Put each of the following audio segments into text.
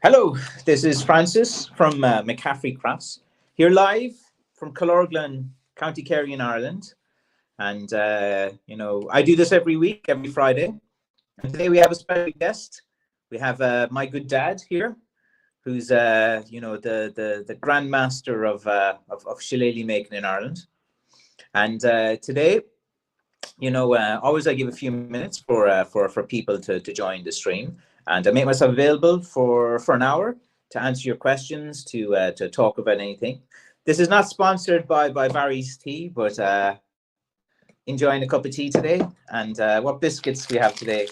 Hello, this is Francis from McCaffrey Crafts, here live from Killorglin, County Kerry in Ireland. And, I do this every week, every Friday. And today we have a special guest. We have my good dad here, who's, the grandmaster of shillelagh making in Ireland. And today, always I give a few minutes for people to join the stream. And I make myself available for an hour to answer your questions, to talk about anything. This is not sponsored by Barry's Tea, but enjoying a cup of tea today. And what biscuits we have today?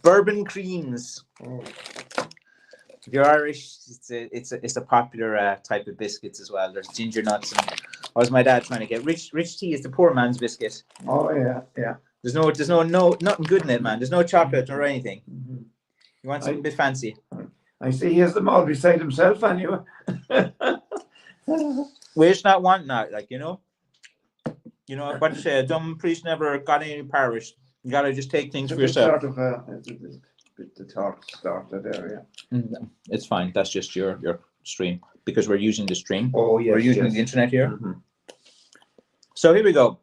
Bourbon creams. If you're Irish, it's a popular type of biscuits as well. There's ginger nuts. And what was my dad trying to get? Rich tea is the poor man's biscuit. Oh yeah. There's no nothing good in it, man. There's no chocolate or anything. Mm-hmm. You want something a bit fancy? I see he has them all beside himself anyway. Waste not, want not, what you say, a dumb priest never got any parish. You gotta just take things for yourself. Sort of the talk started there, yeah. It's fine. That's just your stream because we're using the stream. Oh yes, we're using the internet here. Mm-hmm. So here we go.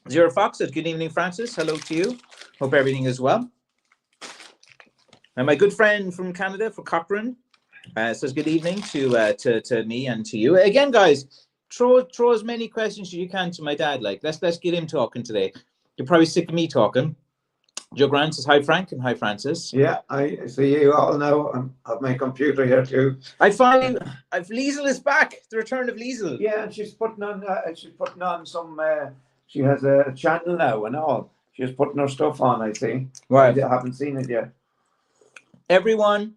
Zero Fox says, good evening, Francis. Hello to you. Hope everything is well. And my good friend from Canada, for Cochrane, says good evening to me and to you. Again, guys, throw as many questions as you can to my dad. Let's get him talking today. You're probably sick of me talking. Joe Grant says, hi, Frank, and hi, Francis. Yeah, I see you all now. I have my computer here too. Liesl is back. The return of Liesl. Yeah, and she's putting on some. She has a channel now and all. She's putting her stuff on, I see. Right. I haven't seen it yet. Everyone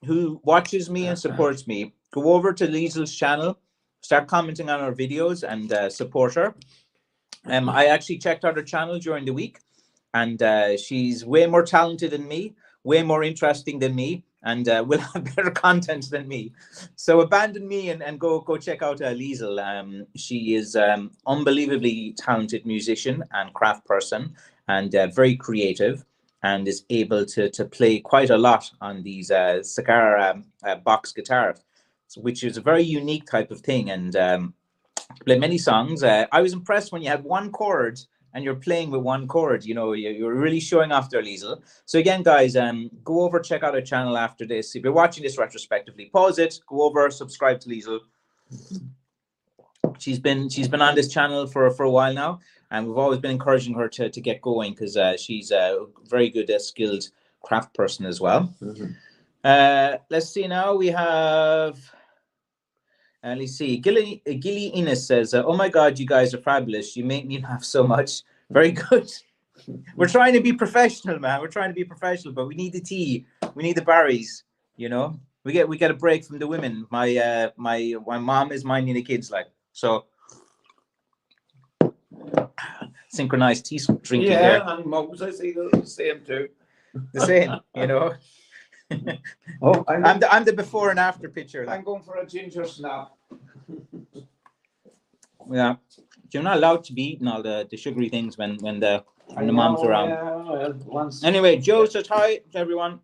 who watches me and supports me, go over to Liesl's channel, start commenting on our videos and support her. I actually checked out her channel during the week, and she's way more talented than me, way more interesting than me, and will have better content than me. So abandon me and go check out Liesl. She is unbelievably talented musician and craft person, and very creative, and is able to play quite a lot on these cigar box guitars, which is a very unique type of thing, and play many songs. I was impressed when you had one chord and you're playing with one chord. You're really showing off there, Liesl. So again, guys, go over, check out our channel after this. If you're watching this retrospectively, pause it, go over, subscribe to Liesl. She's been on this channel for a while now, and we've always been encouraging her to get going because she's a very good, skilled craft person as well. Mm-hmm. Let's see now. We have. Let's see. Gilly Innes says, "Oh my God, you guys are fabulous. You make me laugh so much. Very good. We're trying to be professional, man. We're trying to be professional, but we need the tea. We need the Barrys. We get a break from the women. My mom is minding the kids, so." Synchronized tea drinking there. Yeah, and mugs, I see the same too. The same, Oh, I'm the before and after picture. I'm going for a ginger snap. Yeah, you're not allowed to be eating all the sugary things when the mom's around. Yeah, well, anyway, Joe says hi to everyone.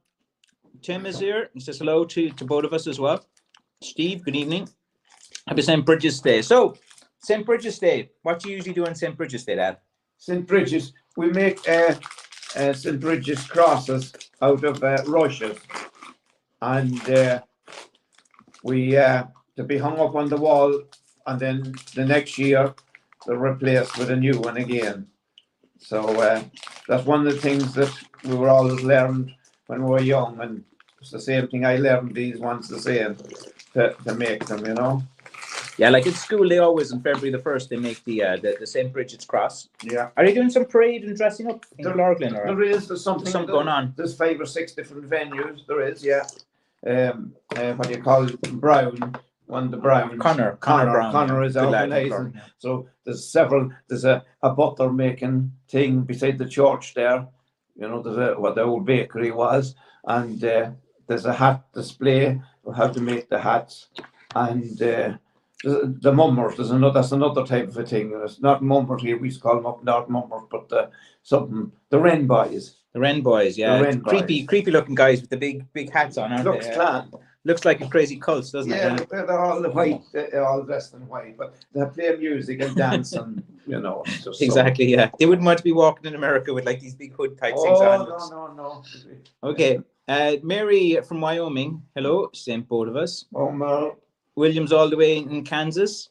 Tim is here. He says hello to both of us as well. Steve, good evening. Happy St. Bridget's Day. So, St. Bridget's Day. What do you usually do on St. Bridget's Day, Dad? St. Bridget's, we make St. Bridget's crosses out of rushes, and we to be hung up on the wall, and then the next year they're replaced with a new one again. So that's one of the things that we were always learned when we were young, and it's the same thing I learned these ones the same to make them, Yeah, like at school, they always, on February the 1st, they make the St. Bridget's Cross. Yeah. Are they doing some parade and dressing up in Killorglin? There's something going on. There's 5 or 6 different venues. There is, yeah. What do you call it? Brown. One of the Brown. Connor Brown. Connor is organising. Yeah. So there's several. There's a butter making thing beside the church there. There's what the old bakery was, and there's a hat display of how to make the hats, and the mummers. That's another type of a thing. It's not mummers here. We used to call them up north mummers, but the Wren boys. The Wren boys, yeah. The Wren creepy, boys. creepy looking guys with the big hats on, aren't Looks they? clan. Looks like a crazy cult, doesn't Yeah, it? they're all the white, they're all dressed in white, but they play music and dance and, you know. It's just Exactly, yeah. They wouldn't want to be walking in America with like these big hood type things on. No. Okay. Mary from Wyoming. Hello. Same both of us. Oh, no. William's all the way in Kansas.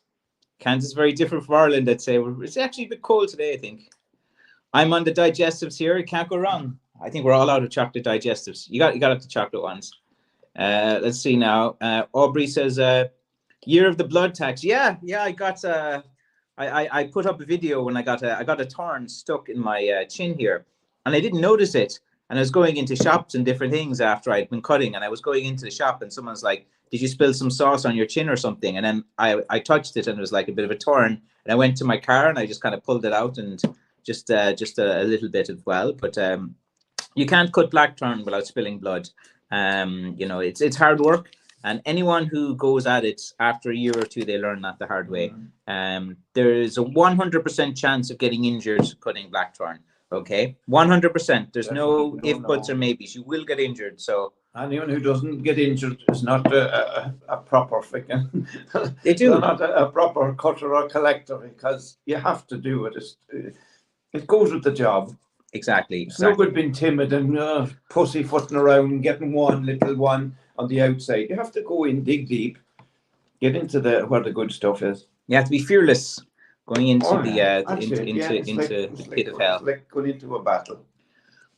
Kansas is very different from Ireland, I'd say. It's actually a bit cold today, I think. I'm on the digestives here. It can't go wrong. I think we're all out of chocolate digestives. You got to have the chocolate ones. Let's see now. Aubrey says, year of the blood tax. Yeah. I got. I put up a video when I got a thorn stuck in my chin here, and I didn't notice it. And I was going into shops and different things after I'd been cutting, and I was going into the shop, and someone's like, "Did you spill some sauce on your chin or something?" And then I touched it, and it was like a bit of a torn. And I went to my car, and I just kind of pulled it out, and just a little bit as well. But you can't cut blackthorn without spilling blood. You know, it's hard work, and anyone who goes at it after a year or two, they learn that the hard way. There is a 100% chance of getting injured cutting blackthorn. Okay, 100%. There's no if, buts, or maybes. You will get injured. So anyone who doesn't get injured is not a proper freaking. They do. They're not a proper cutter or collector, because you have to do it. It goes with the job. Exactly. It's no good being timid and pussyfooting around and getting one little one on the outside. You have to go in, dig deep, get into where the good stuff is. You have to be fearless going into the pit of hell. It's like going into a battle.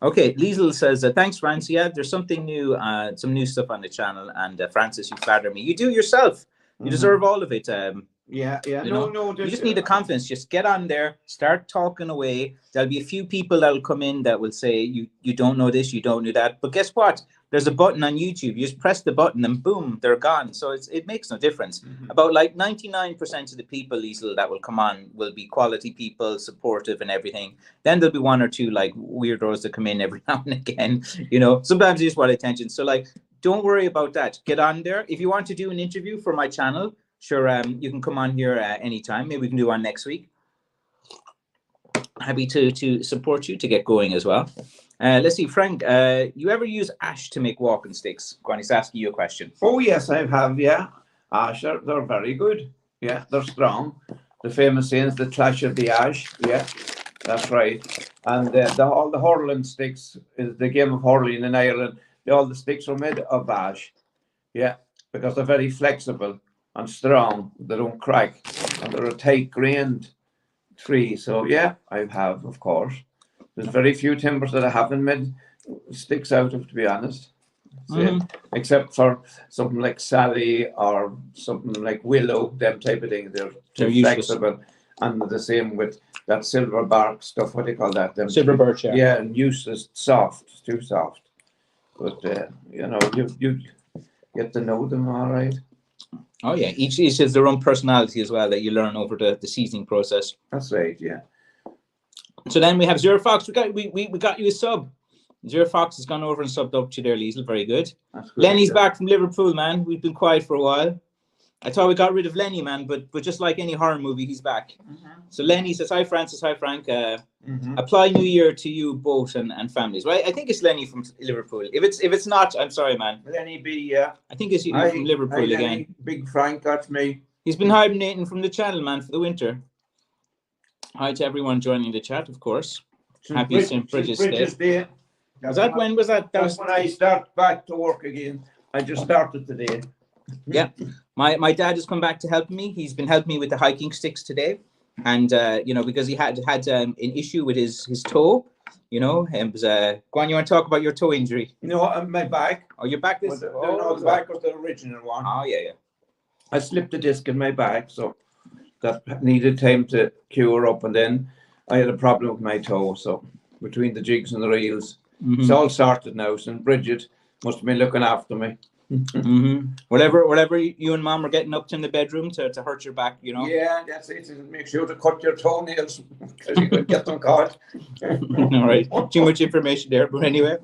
Okay, Liesl says, thanks, Francis. Yeah, there's something new, some new stuff on the channel. And Francis, you flatter me. You do it yourself. You deserve all of it. Yeah. You just need the confidence. Just get on there, start talking away. There'll be a few people that will come in that will say, you don't know this, you don't know that. But guess what? There's a button on YouTube. You just press the button and boom, they're gone. So it makes no difference. About like 99% of the people, Liesl, that will come on will be quality people, supportive and everything. Then there'll be one or two like weirdos that come in every now and again. You know, sometimes they just want attention. So like, don't worry about that. Get on there. If you want to do an interview for my channel, sure, you can come on here anytime. Maybe we can do one next week. Happy to support you to get going as well. Let's see, Frank, you ever use ash to make walking sticks? Go on, he's asking you a question. Oh, yes, I have, yeah. Ash, they're very good. Yeah, they're strong. The famous saying is the clash of the ash. Yeah, that's right. And all the hurling sticks, is the game of hurling in Ireland, all the sticks are made of ash. Yeah, because they're very flexible and strong. They don't crack. And they're a tight-grained tree. So, yeah, I have, of course. There's very few timbers that I haven't made sticks out of, to be honest. Except for something like Sally or something like Willow, them type of thing. They're too flexible. And the same with that silver bark stuff. What do you call that? Silver birch, yeah. Yeah, and useless, soft. It's too soft. But, you know, you get to know them all right. Oh, yeah. Each has their own personality as well that you learn over the seasoning process. That's right, yeah. So then we have Zero Fox. We got you a sub. Zero Fox has gone over and subbed up to you there, Liesl. Very good. Lenny's back from Liverpool, man. We've been quiet for a while. I thought we got rid of Lenny, man, but just like any horror movie, he's back. So Lenny says, hi, Francis. Hi, Frank. Apply New Year to you both and families. Right? I think it's Lenny from Liverpool. If it's not, I'm sorry, man. Lenny B, yeah. I think it's you from Liverpool again. Lenny, Big Frank, that's me. He's been hibernating from the channel, man, for the winter. Hi to everyone joining the chat, of course. Happy St. Bridget's Day. When was that? That was when I start back to work again. I just started today. Yeah. My dad has come back to help me. He's been helping me with the hiking sticks today. And, you know, because he had an issue with his toe, you know. It was, go on, you want to talk about your toe injury? No, my back. Oh, your back? No, the back was the original one. Oh, yeah. I slipped a disc in my back, so that needed time to cure up, and then I had a problem with my toe. So between the jigs and the reels, it's all sorted now. So Bridget must have been looking after me. Whatever you and Mom are getting up to in the bedroom to hurt your back, you know. Yeah, that's it. Make sure to cut your toenails because you could get them caught. All right, too much information there, but anyway.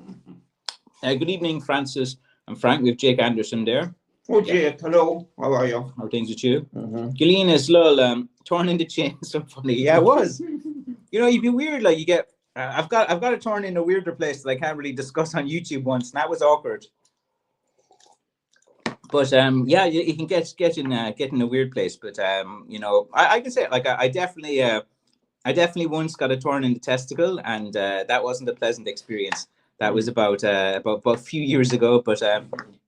Good evening, Francis and Frank. We have Jake Anderson there. Oh, Jake, hello. How are you? How are things with you? Mm-hmm. Gillian is lol, torn in the chain. So funny. Yeah, it was. You know, you'd be weird. Like you get, I've got a torn in a weirder place that I can't really discuss on YouTube once, and that was awkward. But yeah, you can get in a weird place. But you know, I can say like I definitely once got a torn in the testicle, and that wasn't a pleasant experience. That was about a few years ago. But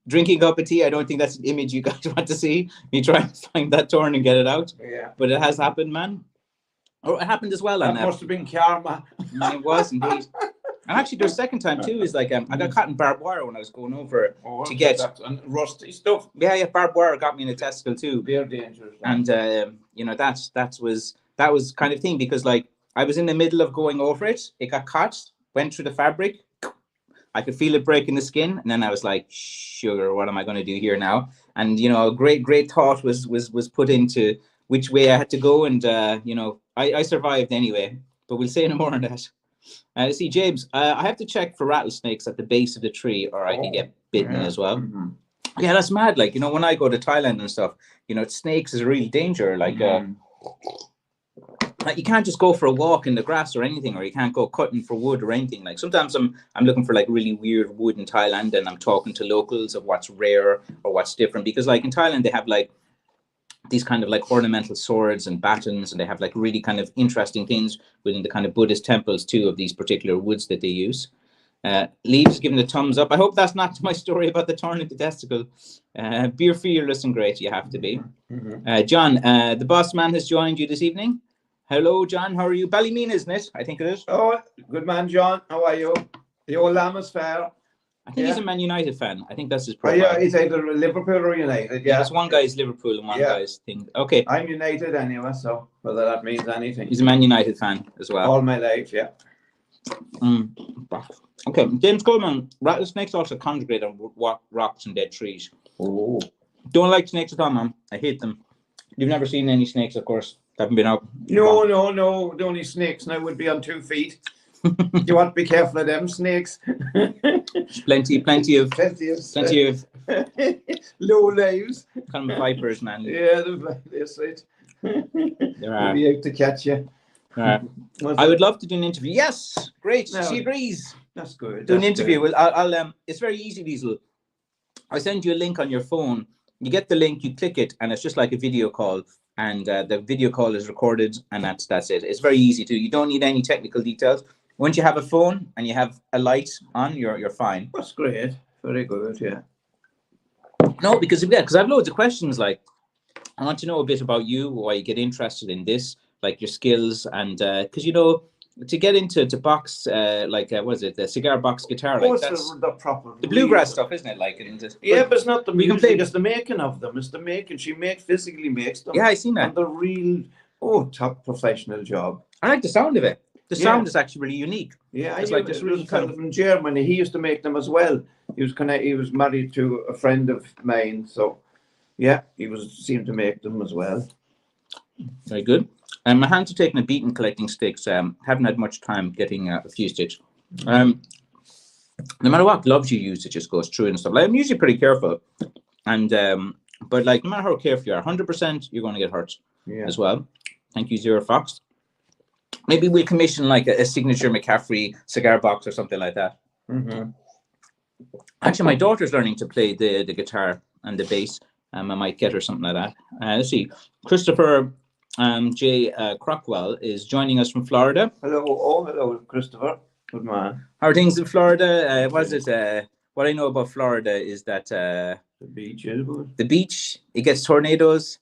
drinking a cup of tea, I don't think that's an image you guys want to see. You try and find that torn and get it out. Yeah. But it has happened, man. Oh, it happened as well. That must have been karma. It was indeed. And actually, the second time too is like I got caught in barbed wire when I was going over to get and rusty stuff. Yeah, barbed wire got me in a testicle too. They're dangerous. And you know that was kind of thing because like I was in the middle of going over it. It got caught, went through the fabric. I could feel it breaking the skin, and then I was like, "Sugar, what am I going to do here now?" And you know, a great thought was put into which way I had to go, and you know, I survived anyway. But we'll say no more on that. See, James, I have to check for rattlesnakes at the base of the tree, or I can get bitten as well. Mm-hmm. Yeah, that's mad. Like, you know, when I go to Thailand and stuff, you know, snakes is a real danger. Like, like you can't just go for a walk in the grass or anything, or you can't go cutting for wood or anything. Like sometimes I'm looking for like really weird wood in Thailand, and I'm talking to locals of what's rare or what's different, because like in Thailand they have like these kind of like ornamental swords and batons, and they have like really kind of interesting things within the kind of Buddhist temples too of these particular woods that they use. Leaves giving the thumbs up. I hope that's not my story about the torn in the testicle. Beer fearless and great, you have to be. John, the boss man has joined you this evening. Hello, John. How are you? Ballymena, isn't it? I think it is. Oh, good man, John. How are you? The old Lamb is fair. I think he's a Man United fan. I think that's his profile. Yeah, he's either Liverpool or United. Yeah, there's one guy's Liverpool and one guy's thing. Okay. I'm United anyway, so whether that means anything. He's a Man United fan as well. All my life, yeah. Okay, James Coleman. Rattlesnakes also congregate on rocks and dead trees. Oh. Don't like snakes at all, man. I hate them. You've never seen any snakes, of course. Haven't been out. No. The only snakes now would be on 2 feet. You want to be careful of them snakes. plenty of low lives. Kind of vipers, man. Yeah, that's it. There are. They'll be out to catch you. I would love to do an interview. Yes, great. No, she agrees. That's good. Do an interview. Well, I'll it's very easy, Diesel. I send you a link on your phone. You get the link, you click it, and it's just like a video call. And the video call is recorded, and that's it. It's very easy to. You don't need any technical details. Once you have a phone and you have a light on, you're fine. That's great. Very good. Yeah. No, because I've loads of questions. Like, I want to know a bit about you, why you get interested in this, like your skills, and because you know, to get into box, what is it, the cigar box guitar? Like that's the proper the bluegrass stuff, isn't it? Like, but it's not the music; it's the making of them. It's the making. She physically makes them. Yeah, I seen that. And the real top professional job. I like the sound of it. The sound is actually really unique. Yeah, it's like this really kind of from Germany. He used to make them as well. He was married to a friend of mine, so yeah, seemed to make them as well. Very good. My hands are taking a beating collecting sticks. Haven't had much time getting a few stitch. No matter what gloves you use, it just goes through and stuff. Like, I'm usually pretty careful, and but like no matter how careful you are, 100% you're going to get hurt as well. Thank you, Zero Fox. Maybe we'll commission like a signature McCaffrey cigar box or something like that. Actually, my daughter's learning to play the guitar and the bass. I might get her something like that. Let's see. Christopher J. Crockwell is joining us from Florida. Hello, Christopher. Good man. How are things in Florida? What I know about Florida is that the beach, the beach, it gets tornadoes.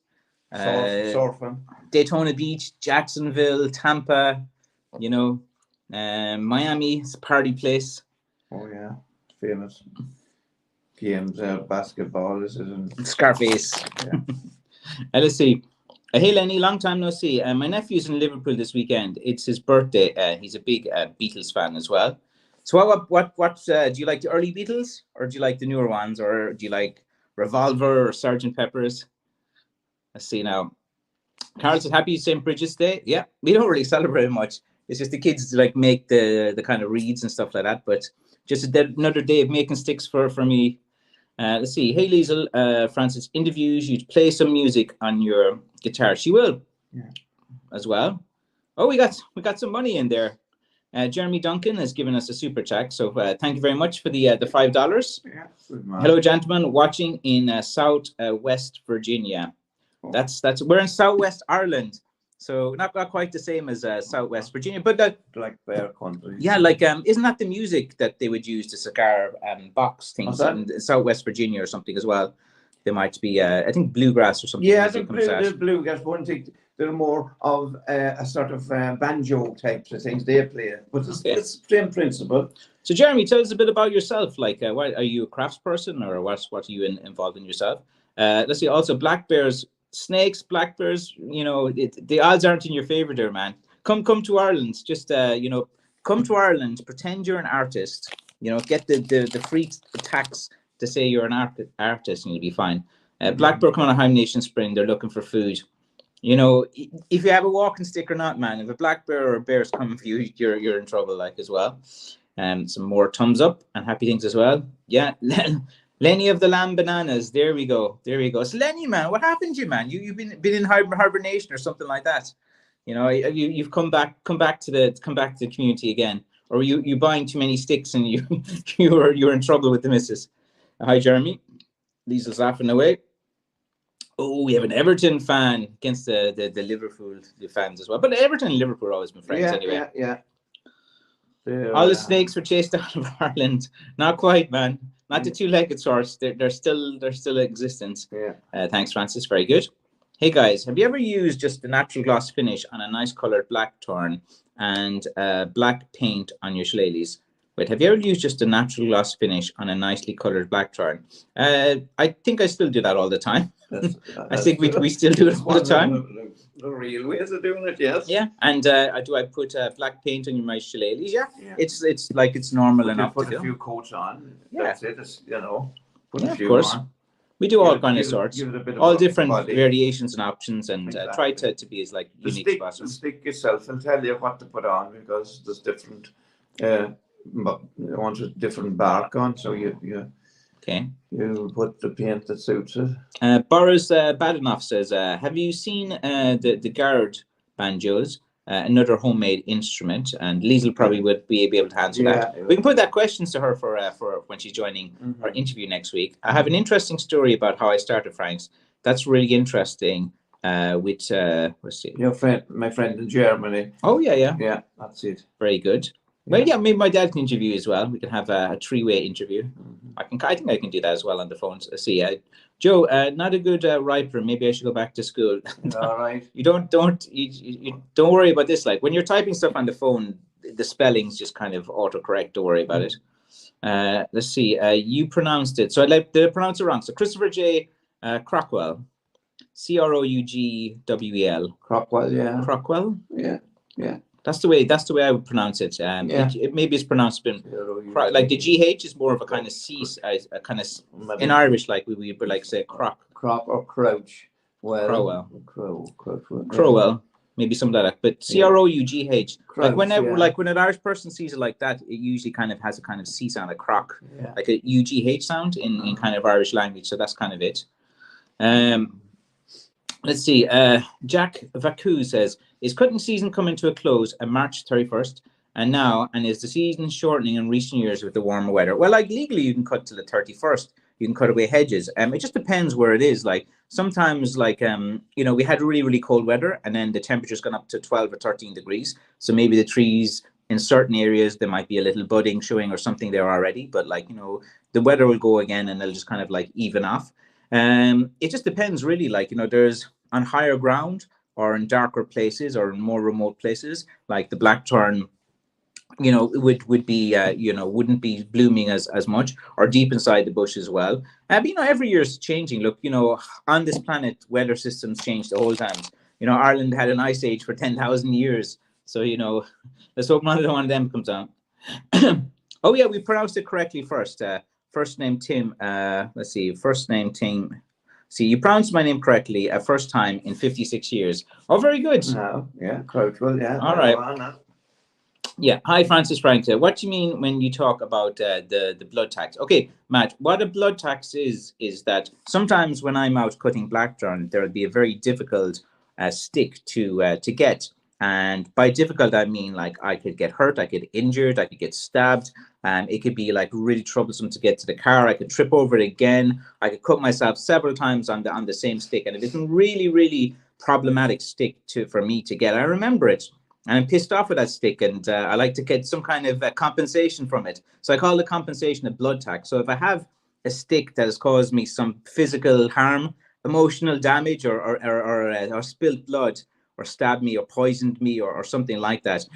Surfing. Daytona Beach, Jacksonville, Tampa, you know, Miami, it's a party place. Oh yeah, famous games, basketball. This isn't Scarface. Yeah. Let's see. Hey Lenny, long time no see. My nephew's in Liverpool this weekend. It's his birthday. He's a big Beatles fan as well. So what do you like the early Beatles, or do you like the newer ones, or do you like Revolver or Sgt. Pepper's? Let's see now. Carl said, happy St. Bridget's Day. Yeah, we don't really celebrate it much. It's just the kids like make the kind of reeds and stuff like that. But just another day of making sticks for me. Let's see. Hey, Liesl, Francis interviews you to play some music on your guitar. She will, as well. Oh, we got some money in there. Jeremy Duncan has given us a super chat, so thank you very much for the $5. Yeah, hello, gentlemen, watching in South West Virginia. That's we're in Southwest Ireland, so not quite the same as Southwest Virginia, but like Bear Country. Yeah, like isn't that the music that they would use to cigar box things in Southwest Virginia or something as well? There might be I think bluegrass or something. Yeah, I think the bluegrass one thing. They're more of a sort of banjo types of things they play, but it's the same principle. So, Jeremy, tell us a bit about yourself. Like, what, are you a crafts person, or what are you involved in yourself? Let's see. Also, black bears, snakes, black bears. You know, the odds aren't in your favor there, man. Come to Ireland. Just you know, come to Ireland. Pretend you're an artist. You know, get the free tax to say you're an artist, and you'll be fine. Black bear come on a Heim Nation Spring. They're looking for food. You know, if you have a walking stick or not, man, if a black bear or a bear's coming for you, you're in trouble, like, as well. Some more thumbs up and happy things as well. Yeah, Lenny of the Lamb Bananas. There we go. So Lenny, man, what happened to you, man? You've been in hibernation or something like that. You know, you've come back to the community again, or you buying too many sticks and you're in trouble with the missus. Hi, Jeremy. Lisa's laughing away. Oh, we have an Everton fan against the Liverpool fans as well. But Everton and Liverpool have always been friends anyway. Yeah. All the snakes were chased out of Ireland. Not quite, man. Not the two-legged sorts. They're still in existence. Yeah. Thanks, Francis. Very good. Hey, guys, have you ever used just the natural gloss finish on a nice coloured blackthorn and black paint on your shillelaghs? Wait, have you ever used just a natural gloss finish on a nicely coloured blackthorn? I think I still do that all the time. I think we still do it all the time. The real ways of doing it, yes. Yeah, and do I put black paint on my shillelaghs? Yeah. It's like it's normal enough to do. Put a few coats on. Yeah. That's it. It's, you know. Put a few of course. On. We do all kind of sorts, all different body. variations and options, and try to be as like unique as possible. The stick itself will tell you what to put on, because there's different. But you want a different bark on, so you put the paint that suits it. Boris Badenoff says, have you seen the guard banjos, another homemade instrument? And Liesl probably would be able to answer that. We can put that questions to her for when she's joining our interview next week. I have an interesting story about how I started Franks. That's really interesting. With let's see, my friend in Germany. Oh yeah, that's it. Very good. Well, yeah, maybe my dad can interview as well. We can have a three-way interview. I think I can do that as well on the phone. See, Joe, not a good riper. Maybe I should go back to school. All right. You don't worry about this. Like when you're typing stuff on the phone, the spellings just kind of autocorrect. Don't worry about it. Let's see. You pronounced it. So I like to pronounce it wrong. So Christopher J. Crockwell, Crougwell. Crockwell, yeah. Crockwell. Yeah. That's the way I would pronounce it. Maybe it's pronounced like the GH is more of a kind of C, a kind of in Irish, like we would like say crop or crouch. Crowell. Crowell. Maybe something like that. But CROUGH. Like whenever, like when an Irish person sees it like that, it usually kind of has a kind of C sound, a croc, like a UGH sound in kind of Irish language. So that's kind of it. Let's see. Jack Vacu says, is cutting season coming to a close on March 31st? And is the season shortening in recent years with the warmer weather? Well, like legally, you can cut till the 31st. You can cut away hedges. It just depends where it is. Like sometimes, like we had really, really cold weather, and then the temperature's gone up to 12 or 13 degrees. So maybe the trees in certain areas there might be a little budding showing or something there already. But the weather will go again, and they'll just kind of like even off. It just depends really. Like there's on higher ground or in darker places or in more remote places, like the blackthorn, would be wouldn't be blooming as much, or deep inside the bush as well. But every year is changing. Look, on this planet, weather systems change the whole time. Ireland had an ice age for 10,000 years, so let's hope none of them comes down. Oh yeah, we pronounced it correctly first. First name Tim. Let's see. First name Tim. See, you pronounced my name correctly first time in 56 years. Oh, very good. Yeah, Crouchwell, yeah. All right. Yeah. Hi, Francis Frank. What do you mean when you talk about the blood tax? Okay, Matt. What a blood tax is that sometimes when I'm out cutting blackthorn, there will be a very difficult stick to get, and by difficult I mean like I could get hurt, I could get injured, I could get stabbed. It could be like really troublesome to get to the car. I could trip over it again. I could cut myself several times on the same stick, and it is a really problematic stick to for me to get. I remember it and I'm pissed off with that stick, and I like to get some kind of compensation from it. So I call the compensation a blood tax. So if I have a stick that has caused me some physical harm, emotional damage, or spilled blood, or stabbed me, or poisoned me, or something like that,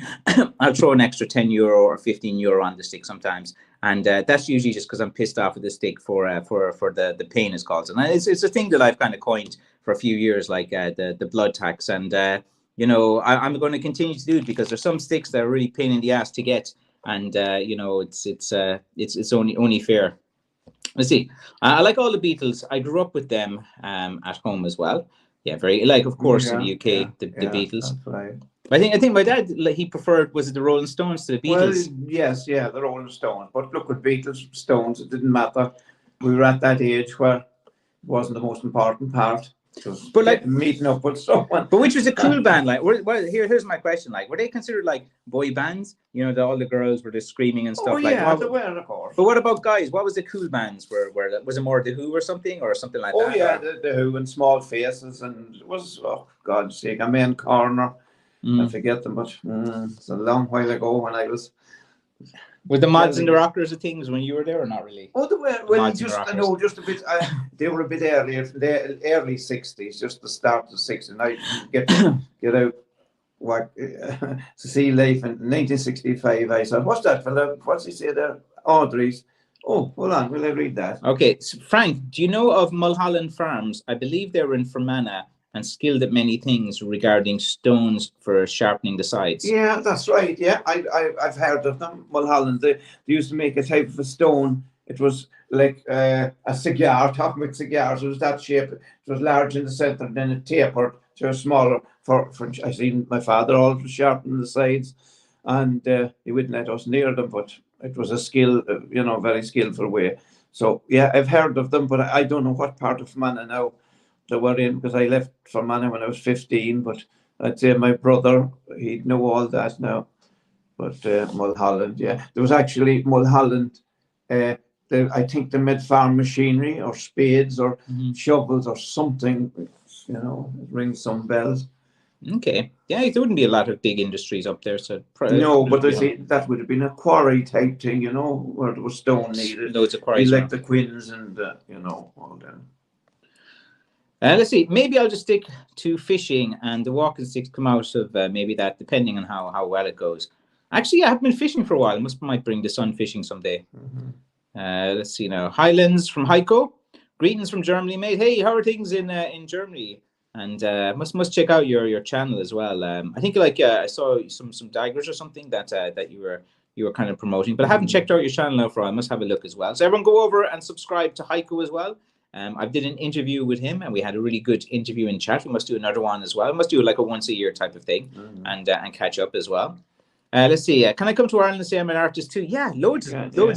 I'll throw an extra €10 or €15 on the stick sometimes. And that's usually just because I'm pissed off with the stick for the pain it's caused. And it's a thing that I've kind of coined for a few years, like the blood tax. And I'm going to continue to do it because there's some sticks that are really pain in the ass to get, and it's only fair. Let's see. I like all the Beatles. I grew up with them at home as well. Yeah, very like of course in the UK the Beatles. That's right. I think my dad, like, he preferred, was it the Rolling Stones to the Beatles? Well, yes, the Rolling Stones. But look, with Beatles, Stones, it didn't matter. We were at that age where it wasn't the most important part. But like meeting up with someone. But which was a cool band? Like, here's my question: like, were they considered like boy bands? You know, all the girls were just screaming and stuff. Oh yeah, they were, of course. But what about guys? What was the cool bands? Was it more the Who or something like that? Oh yeah, the Who and Small Faces, and it was, oh God's sake, a main corner. I forget them, but it's a long while ago when I was. Were the Mods and the Rockers of things when you were there, or not really? Oh, they were. Well, just a bit. They were a bit earlier, the early '60s, just the start of the '60s. I get out to see life in 1965. I said, "What's that fella? What's he say there?" Audrey's. Oh, hold on. Will I read that? Okay, so Frank, do you know of Mulholland Farms? I believe they were in Fermanagh and skilled at many things regarding stones for sharpening the sides. Yeah, that's right. Yeah, I've heard of them. Mulholland, they used to make a type of a stone. It was like a cigar, talking about cigars. It was that shape. It was large in the center, and then it tapered to a smaller. For I seen my father always sharpening the sides, and he wouldn't let us near them. But it was a skill, very skillful way. So yeah, I've heard of them, but I don't know what part of Fermanagh now they were in, because I left Fermanagh when I was 15, but I'd say my brother, he'd know all that now. But Mulholland, yeah. There was actually Mulholland, I think they made farm machinery or spades or shovels or something, it rings some bells. Okay. Yeah, there wouldn't be a lot of big industries up there. So no, but that would have been a quarry type thing, where there was stone needed. Loads of quarries. Like the Quins and, all that. Let's see. Maybe I'll just stick to fishing, and the walking sticks come out of maybe that, depending on how well it goes. Actually, I haven't been fishing for a while. Might bring the sun fishing someday. Let's see now. Highlands from Heiko. Greetings from Germany, mate. Hey, how are things in Germany? And must check out your channel as well. I think I saw some daggers or something that you were kind of promoting, but I haven't checked out your channel now for a while. I must have a look as well. So everyone go over and subscribe to Heiko as well. I did an interview with him, and we had a really good interview in chat. We must do another one as well. We must do like a once a year type of thing, and catch up as well. Let's see. Can I come to Ireland and say I'm an artist too? Yeah, loads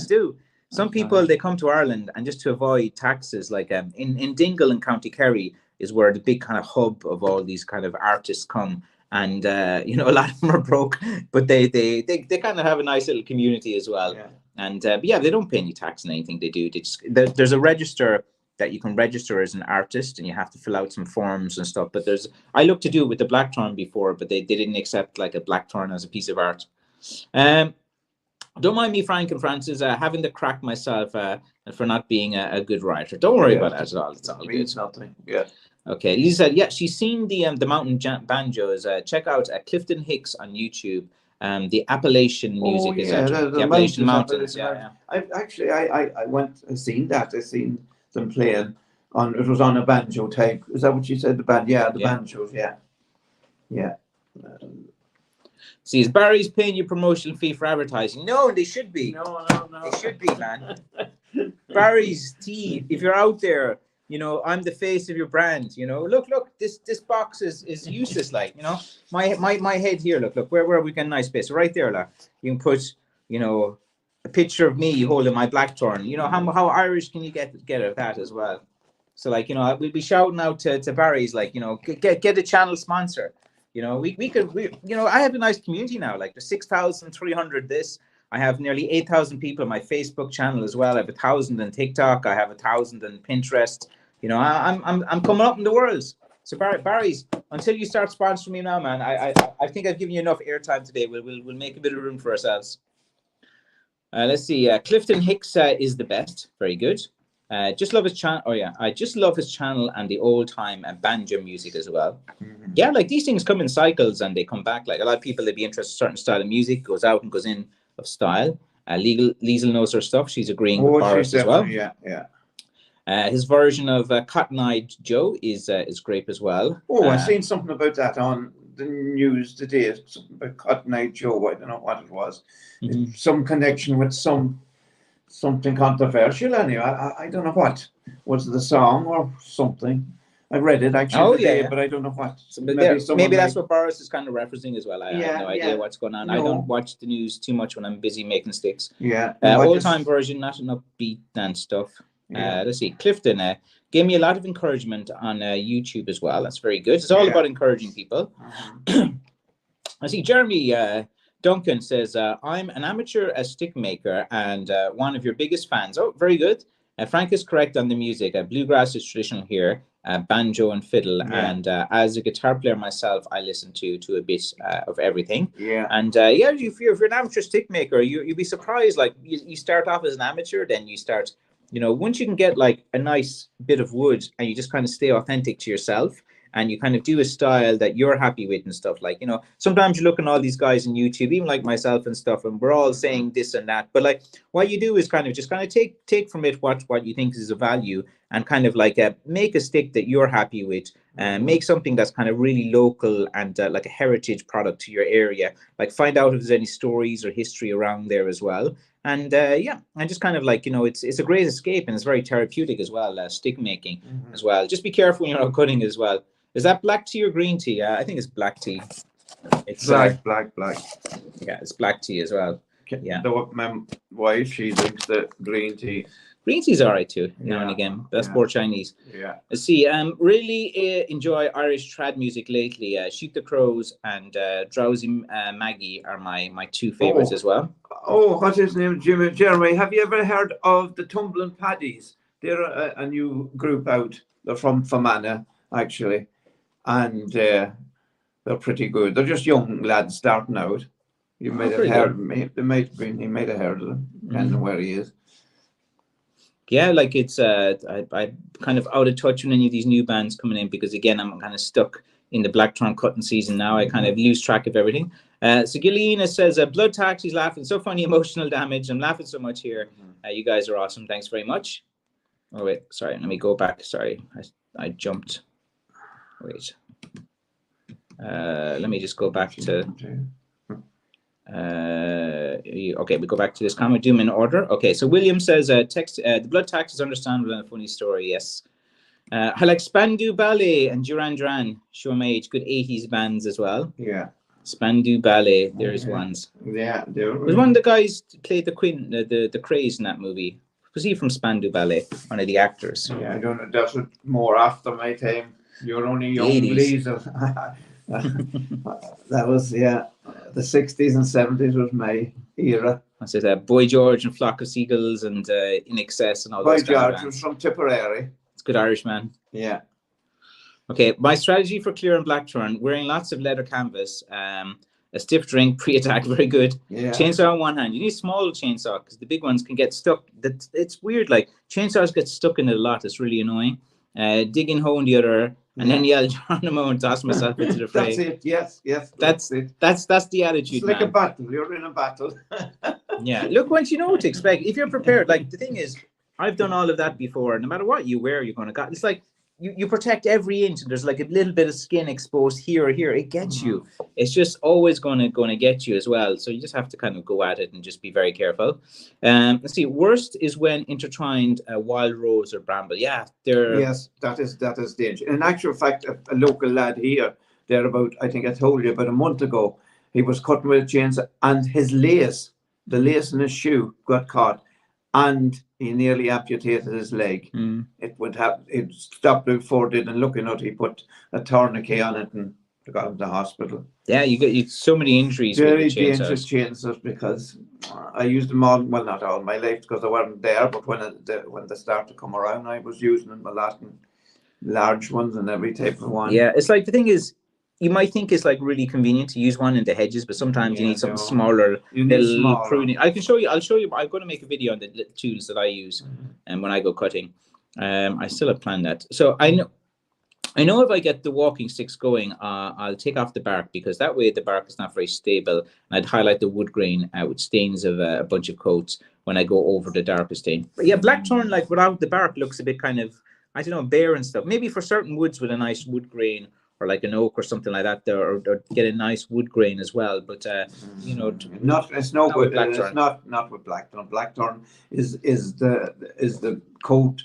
do. Some people, they come to Ireland and just to avoid taxes, like in Dingle in County Kerry is where the big kind of hub of all these kind of artists come. And a lot of them are broke, but they kind of have a nice little community as well. Yeah. And they don't pay any tax on anything they do. There's a register that you can register as an artist, and you have to fill out some forms and stuff. But I looked to do it with the blackthorn before, but they didn't accept like a blackthorn as a piece of art. Don't mind me, Frank and Francis, having to crack myself for not being a good writer. Don't worry about that at all. It's all good. Nothing. Yeah. Okay. Lisa said, yeah, she's seen the mountain banjos. Check out Clifton Hicks on YouTube. The Appalachian music is the Appalachian Mountains. Yeah. I went and seen that. I seen them playing it was on a banjo type. Is that what you said? The band? Yeah, the banjos. Yeah. See, is Barry's paying you promotional fee for advertising? No, they should be. No. They should be, man. Barry's tea. If you're out there, you know, I'm the face of your brand. You know, look, this box is useless. Like, you know, my head here. Look, where we get a nice space right there. Like, you can put, you know, a picture of me holding my blackthorn. You know, how Irish can you get at that as well? So, like, you know, we'll be shouting out to Barry's, like, you know, get a channel sponsor. You know, we you know, I have a nice community now. Like, there's 6,300 this. I have nearly 8,000 people on my Facebook channel as well. I have 1,000 on TikTok. I have 1,000 on Pinterest. You know, I'm coming up in the world. So Barry's, until you start sponsoring me now, man, I think I've given you enough airtime today. We'll make a bit of room for ourselves. Let's see. Clifton Hicks is the best. Very good. Just love his channel. Oh yeah, I just love his channel and the old time and banjo music as well. Mm-hmm. Yeah, like these things come in cycles and they come back. Like a lot of people, they'd be interested in a certain style of music, goes out and goes in of style. Liesl knows her stuff. She's agreeing with Boris as well. Yeah. His version of Cotton Eye Joe is great as well. Oh, I seen something about that on the news today. Something about Cotton Eye Joe. I don't know what it was. Mm-hmm. Some connection with something controversial. Anyway, I don't know what was the song or something. I read it actually today, but I don't know what. So, maybe that's what Boris is kind of referencing as well. I have no idea what's going on. No. I don't watch the news too much when I'm busy making sticks. Yeah. Old time version, not an upbeat and stuff. Yeah. Let's see. Clifton gave me a lot of encouragement on YouTube as well. That's very good. It's all about encouraging people. I see Jeremy Duncan says, I'm an amateur stick maker and one of your biggest fans. Oh, very good. Frank is correct on the music. Bluegrass is traditional here, banjo and fiddle. Yeah. And as a guitar player myself, I listen to a bit of everything. Yeah. And if you're an amateur stick maker, you'd be surprised. Like you start off as an amateur, then you start, you know, once you can get like a nice bit of wood and you just kind of stay authentic to yourself. And you kind of do a style that you're happy with and stuff. Like, you know, sometimes you look at all these guys on YouTube, even like myself and stuff, and we're all saying this and that. But like, what you do is kind of take from it what you think is a value and kind of like make a stick that you're happy with, and make something that's kind of really local and like a heritage product to your area. Like, find out if there's any stories or history around there as well. And and just kind of like, you know, it's a great escape and it's very therapeutic as well, stick making as well. Just be careful when you're not cutting as well. Is that black tea or green tea? I think it's black tea. It's black. Yeah, it's black tea as well. Yeah. My wife, she drinks the green tea. Green tea's all right too, now and again. That's more Chinese. Yeah. Let's see. Really enjoy Irish trad music lately. Shoot the Crows and Drowsy Maggie are my two favorites as well. Oh, what's his name? Jeremy. Have you ever heard of the Tumbling Paddies? They're a new group out. They're from Fermanagh, actually. And they're pretty good. They're just young lads starting out. You might have heard of me. He might have heard of them, depending on where he is. Yeah, like it's I'm kind of out of touch with any of these new bands coming in because again I'm kind of stuck in the blackthorn cutting season now. I kind of lose track of everything. So Gilliana says, blood tax, he's laughing. So funny, emotional damage. I'm laughing so much here. You guys are awesome. Thanks very much. Oh wait, sorry. Let me go back. Sorry, I jumped. Wait. Let me just go back to. Okay, we go back to this comment. Do them in order. Okay, so William says, the blood tax is understandable and a funny story. Yes. I like Spandau Ballet and Duran Duran. Show my age. Good 80s bands as well. Yeah. Spandau Ballet. There's ones. Yeah. Was one of the guys played the craze in that movie? Was he from Spandau Ballet? One of the actors. Yeah, I don't know. That's more after my time. You're only young, Lisa. That was the 60s and 70s was my era. I said Boy George and Flock of Seagulls and In Excess and all Boy those. Boy George was from Tipperary. It's good Irish man. Yeah. Okay, my strategy for clear and blackthorn: wearing lots of leather canvas, a stiff drink pre-attack, very good. Yeah. Chainsaw on one hand. You need a small chainsaw because the big ones can get stuck. It's weird. Like chainsaws get stuck in it a lot. It's really annoying. Digging hole in the other. And then yell Geronimo and toss myself into the fray. That's it. Yes. That's it. That's the attitude. It's like a battle. You're in a battle. Yeah. Look, once you know what to expect, if you're prepared, like the thing is, I've done all of that before. No matter what you wear, you're going to got. It's like you protect every inch, and there's like a little bit of skin exposed here or here. It gets you. It's just always gonna get you as well. So you just have to kind of go at it and just be very careful. Let's see. Worst is when intertwined wild rose or bramble. Yeah, they're Yes, that is dangerous. In actual fact, a local lad here, there about, I think I told you about a month ago, he was cutting with a chainsaw, and his lace, the lace in his shoe, got caught, and he nearly amputated his leg. It stopped before it did, and looking at, he put a tourniquet on it and got him to hospital. Yeah, you get so many injuries. Very with the dangerous chainsaws, because I used them all, well, not all my life because I wasn't there, but when they started to come around, I was using them a lot, and large ones and every type of one. Yeah, it's like, the thing is, you might think it's like really convenient to use one in the hedges, but sometimes you need something smaller. You need smaller. Pruning. I can show you. I'll show you. I'm going to make a video on the little tools that I use, and when I go cutting, I still have planned that. So I know if I get the walking sticks going, I'll take off the bark, because that way the bark is not very stable, and I'd highlight the wood grain with stains of a bunch of coats when I go over the darker stain. But yeah, blackthorn, like without the bark, looks a bit kind of, I don't know, bare and stuff. Maybe for certain woods with a nice wood grain, or like an oak or something like that, or get a nice wood grain as well. But you know, it's no good. It's not with blackthorn. Blackthorn is the coat,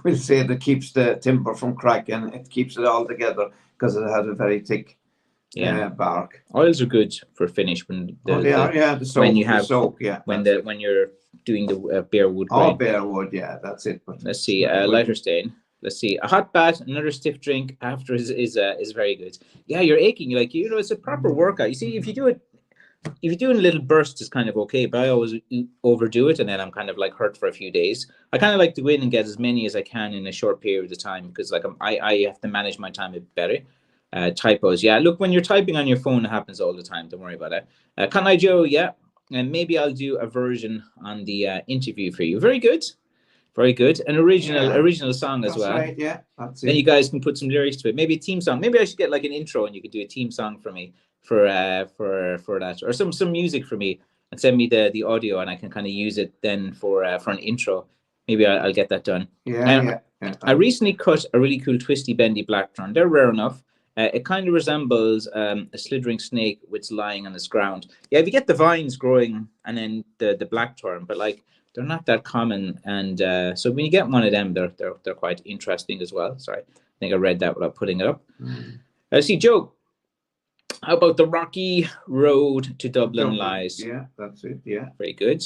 we'll say, that keeps the timber from cracking. It keeps it all together because it has a very thick bark. Oils are good for finish when the soap, when you have soap, when you're doing the bare wood grain. Oh, bare wood, yeah, that's it. But let's see, lighter stain. Let's see, a hot bath, another stiff drink after is very good. Yeah, you're aching. Like, you know, it's a proper workout. You see, if you do it, if you're doing little bursts, it's kind of okay. But I always overdo it, and then I'm kind of like hurt for a few days. I kind of like to go in and get as many as I can in a short period of time, because like I have to manage my time a bit better. Typos, yeah. Look, when you're typing on your phone, it happens all the time. Don't worry about it. Can I, Joe? Yeah, and maybe I'll do a version on the interview for you. Very good. Very good. An original song as well. Right, yeah, that's it. Then you guys can put some lyrics to it. Maybe a theme song. Maybe I should get like an intro, and you could do a theme song for me for that, or some music for me, and send me the audio, and I can kind of use it then for an intro. Maybe I'll get that done. Yeah. I recently cut a really cool twisty bendy blackthorn. They're rare enough. It kind of resembles a slithering snake which lying on its ground. Yeah, if you get the vines growing and then the blackthorn, but like, they're not that common, and so when you get one of them, they're quite interesting as well. Sorry, I think I read that without putting it up. See, Joe, how about the rocky road to Dublin lies? Yeah, that's it. Yeah, very good.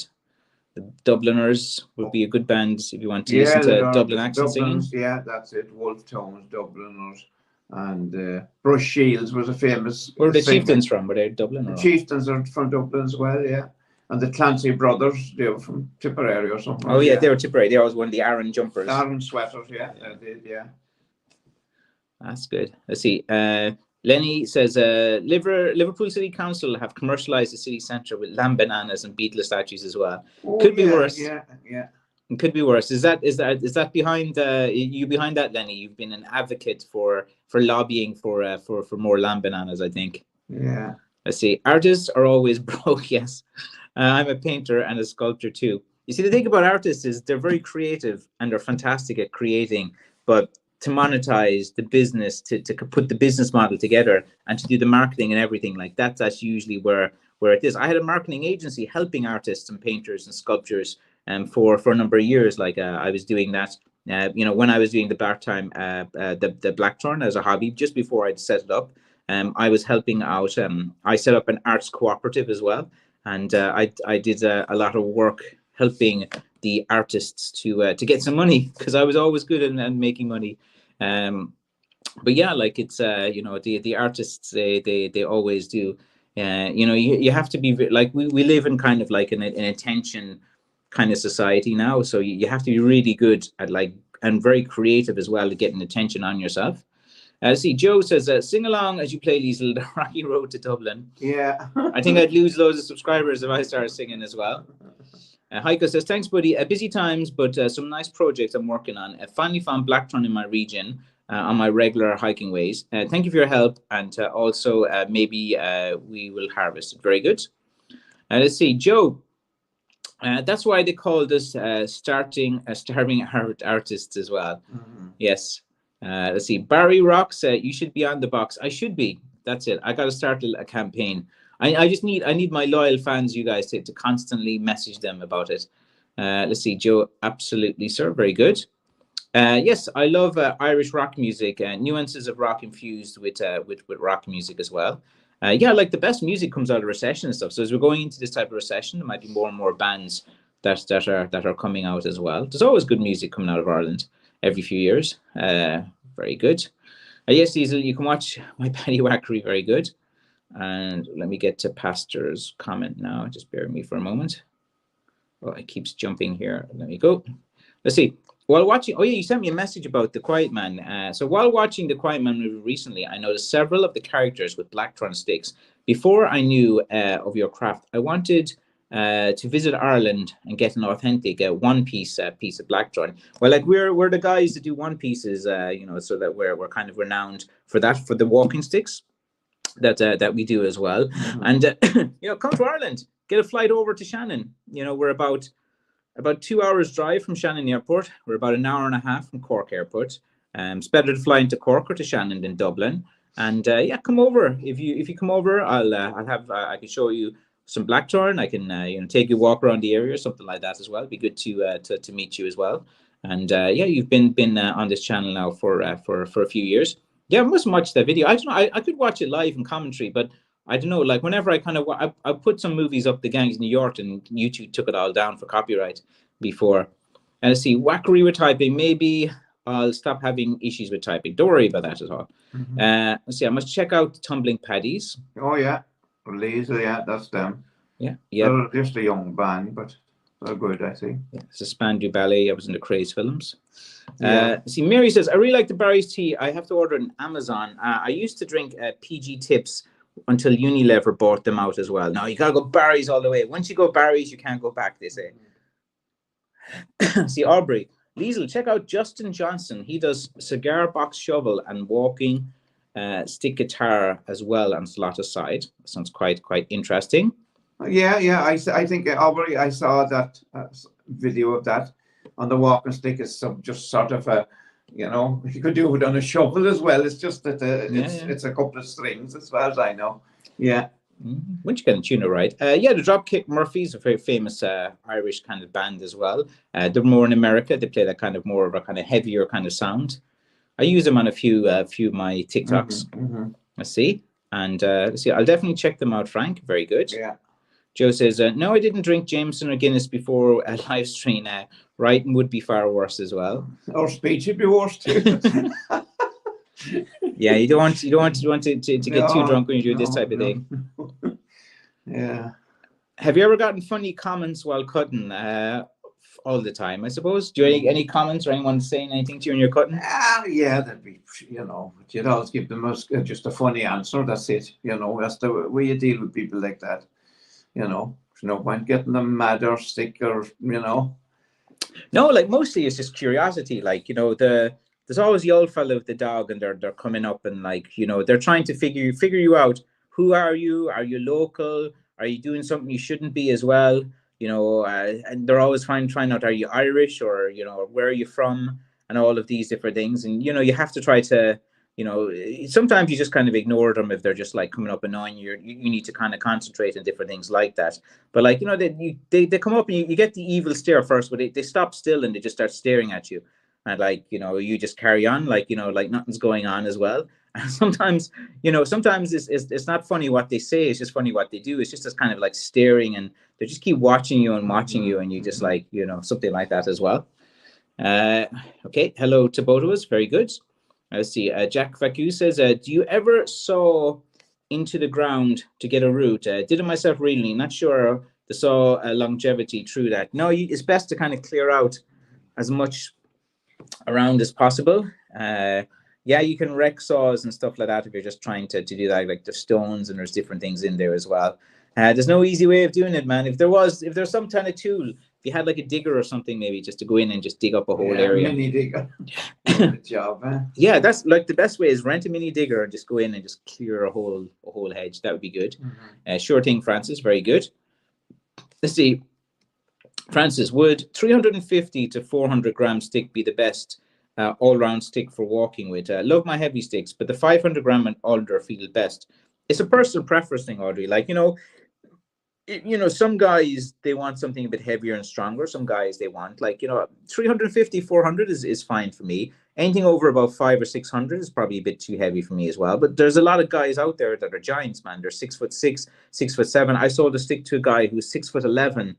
The Dubliners would be a good band if you want to listen to Dublin accent singing. Yeah, that's it. Wolf Tones, Dubliners, and Brush Shields was a famous. Where were the Chieftains from? Were they Dublin? The Chieftains are from Dublin as well. Yeah. And the Clancy brothers, they were from Tipperary or something. Oh, yeah, they were Tipperary. They always one of the Aaron jumpers. Aaron sweaters, yeah. They did, yeah. That's good. Let's see. Lenny says, Liverpool City Council have commercialised the city centre with lamb bananas and beetle statues as well. Could be worse. Yeah. It could be worse. Is that behind you behind that, Lenny? You've been an advocate for lobbying for more lamb bananas, I think. Yeah. Let's see. Artists are always broke, yes. I'm a painter and a sculptor too. You see, the thing about artists is they're very creative and they're fantastic at creating, but to monetize the business, to put the business model together and to do the marketing and everything, like that's usually where it is. I had a marketing agency helping artists and painters and sculptors for a number of years. Like I was doing that, when I was doing the part-time, the blackthorn as a hobby, just before I'd set it up. I was helping out. I set up an arts cooperative as well. And I did a lot of work helping the artists to get some money, because I was always good at making money. But yeah, like it's the artists, they always do. You have to be like, we live in kind of like an attention kind of society now, so you have to be really good at and very creative as well, to getting attention on yourself. See, Joe says, sing along as you play Liesl, the Rocky Road to Dublin. Yeah. I think I'd lose loads of subscribers if I started singing as well. Heiko says, thanks, buddy. Busy times, but some nice projects I'm working on. I finally found blackthorn in my region on my regular hiking ways. Thank you for your help. And also, maybe we will harvest it. Very good. Let's see, Joe. That's why they call this starving artists as well. Yes. Let's see. Barry Rocks, you should be on the box. I should be. That's it. I got to start a campaign. I need my loyal fans, you guys, to constantly message them about it. Let's see. Joe, absolutely, sir. Very good. Yes, I love Irish rock music and nuances of rock infused with rock music as well. Yeah, like the best music comes out of recession and stuff. So as we're going into this type of recession, there might be more and more bands that are coming out as well. There's always good music coming out of Ireland every few years. Very good. Yes, Diesel, you can watch my Paddy Wackery. Very good. And let me get to Pastor's comment now. Just bear with me for a moment. Oh, it keeps jumping here. Let me go. Let's see. While watching, oh yeah, you sent me a message about The Quiet Man. So while watching The Quiet Man movie recently, I noticed several of the characters with Blacktron sticks. Before I knew of your craft, I wanted to visit Ireland and get an authentic one-piece piece of Blacktron. Well, like we're the guys that do one pieces, you know, so that we're kind of renowned for that, for the walking sticks that we do as well. And you know, come to Ireland, get a flight over to Shannon. You know, we're about 2 hours drive from Shannon Airport. We're about an hour and a half from Cork Airport. It's better to fly into Cork or to Shannon than Dublin. And yeah, come over. If you come over, I can show you some Blackthorn. I can you know, take you a walk around the area or something like that as well. It'd be good to meet you as well. And yeah, you've been on this channel now for a few years. Yeah, I must watch that video. I don't know. I could watch it live in commentary, but I don't know. Like whenever I put some movies up, The Gangs New York, and YouTube took it all down for copyright before. And let's see, wackery with typing. Maybe I'll stop having issues with typing. Don't worry about that at all. Let's see. I must check out Tumbling Paddies. Oh yeah, Lee's, yeah, that's them. Yeah. They're just a young band, but they're good, I think. Yeah, it's a Spandu Ballet. I was in the Craze films. See, Mary says, I really like the Barry's tea. I have to order it on Amazon. I used to drink PG Tips until Unilever bought them out as well. Now you gotta go Barry's all the way. Once you go Barry's, you can't go back, they say. See, Aubrey, Liesl, check out Justin Johnson. He does cigar box shovel and walking stick guitar as well on Slotta side. Sounds quite interesting. Yeah. I think Aubrey, I saw that video of that on the walking stick. Is just sort of a, you know, you could do it on a shovel as well. It's just that it's a couple of strings, as far as I know. Yeah. Once you get the tuner right. Yeah, the Dropkick Murphys, a very famous Irish kind of band as well. They're more in America. They play that kind of more of a kind of heavier kind of sound. I use them on a few of my TikToks. Let's see. And let's see. I'll definitely check them out, Frank. Very good. Yeah. Joe says, no, I didn't drink Jameson or Guinness before a live stream. Writing would be far worse as well. Or speech would be worse too. Yeah, you don't want to get too drunk when you do this type of thing. Yeah. Have you ever gotten funny comments while cutting? All the time, I suppose. Do you any comments or anyone saying anything to you when you're cutting? Yeah, that'd be, you know, you'd always give them just a funny answer. That's it. You know, that's the way you deal with people like that. You know, there's no point getting them mad or sick or, you know. No, like mostly it's just curiosity. Like, you know, there's always the old fellow with the dog, and they're coming up and, like, you know, they're trying to figure you out. Who are you? Are you local? Are you doing something you shouldn't be as well? You know, and they're always trying out, are you Irish, or, you know, where are you from, and all of these different things. And, you know, you have to try to, you know, sometimes you just kind of ignore them if they're just like coming up annoying you. You need to kind of concentrate on different things like that. But, like, you know, they come up and you get the evil stare first, but they stop still and they just start staring at you. And, like, you know, you just carry on, like, you know, like nothing's going on as well. And sometimes, you know, sometimes it's not funny what they say, it's just funny what they do. It's just this kind of like staring, and they just keep watching you, and you just, like, you know, something like that as well. Okay, hello to both of us. Very good. Let's see. Jack Vacu says, do you ever saw into the ground to get a root? Did it myself really. Not sure the saw longevity through that. No, it's best to kind of clear out as much around as possible. Yeah, you can wreck saws and stuff like that if you're just trying to do that. Like, there's stones and there's different things in there as well. There's no easy way of doing it, man. If there's some kind of tool, if you had like a digger or something, maybe just to go in and just dig up a whole area. Mini digger. Good job, man. Yeah, that's like the best way is rent a mini digger and just go in and just clear a whole hedge. That would be good. Sure thing, Francis. Very good. Let's see. Francis, would 350 to 400 gram stick be the best all-round stick for walking with. Love my heavy sticks, but the 500 gram and under feel best. It's a personal preference thing, Audrey. Like, some guys, they want something a bit heavier and stronger. Some guys, they want, like, 350, 400 is fine for me. Anything over about 500 or 600 is probably a bit too heavy for me as well. But there's a lot of guys out there that are giants, man. They're 6'6", 6'7". I sold a stick to a guy who's 6'11"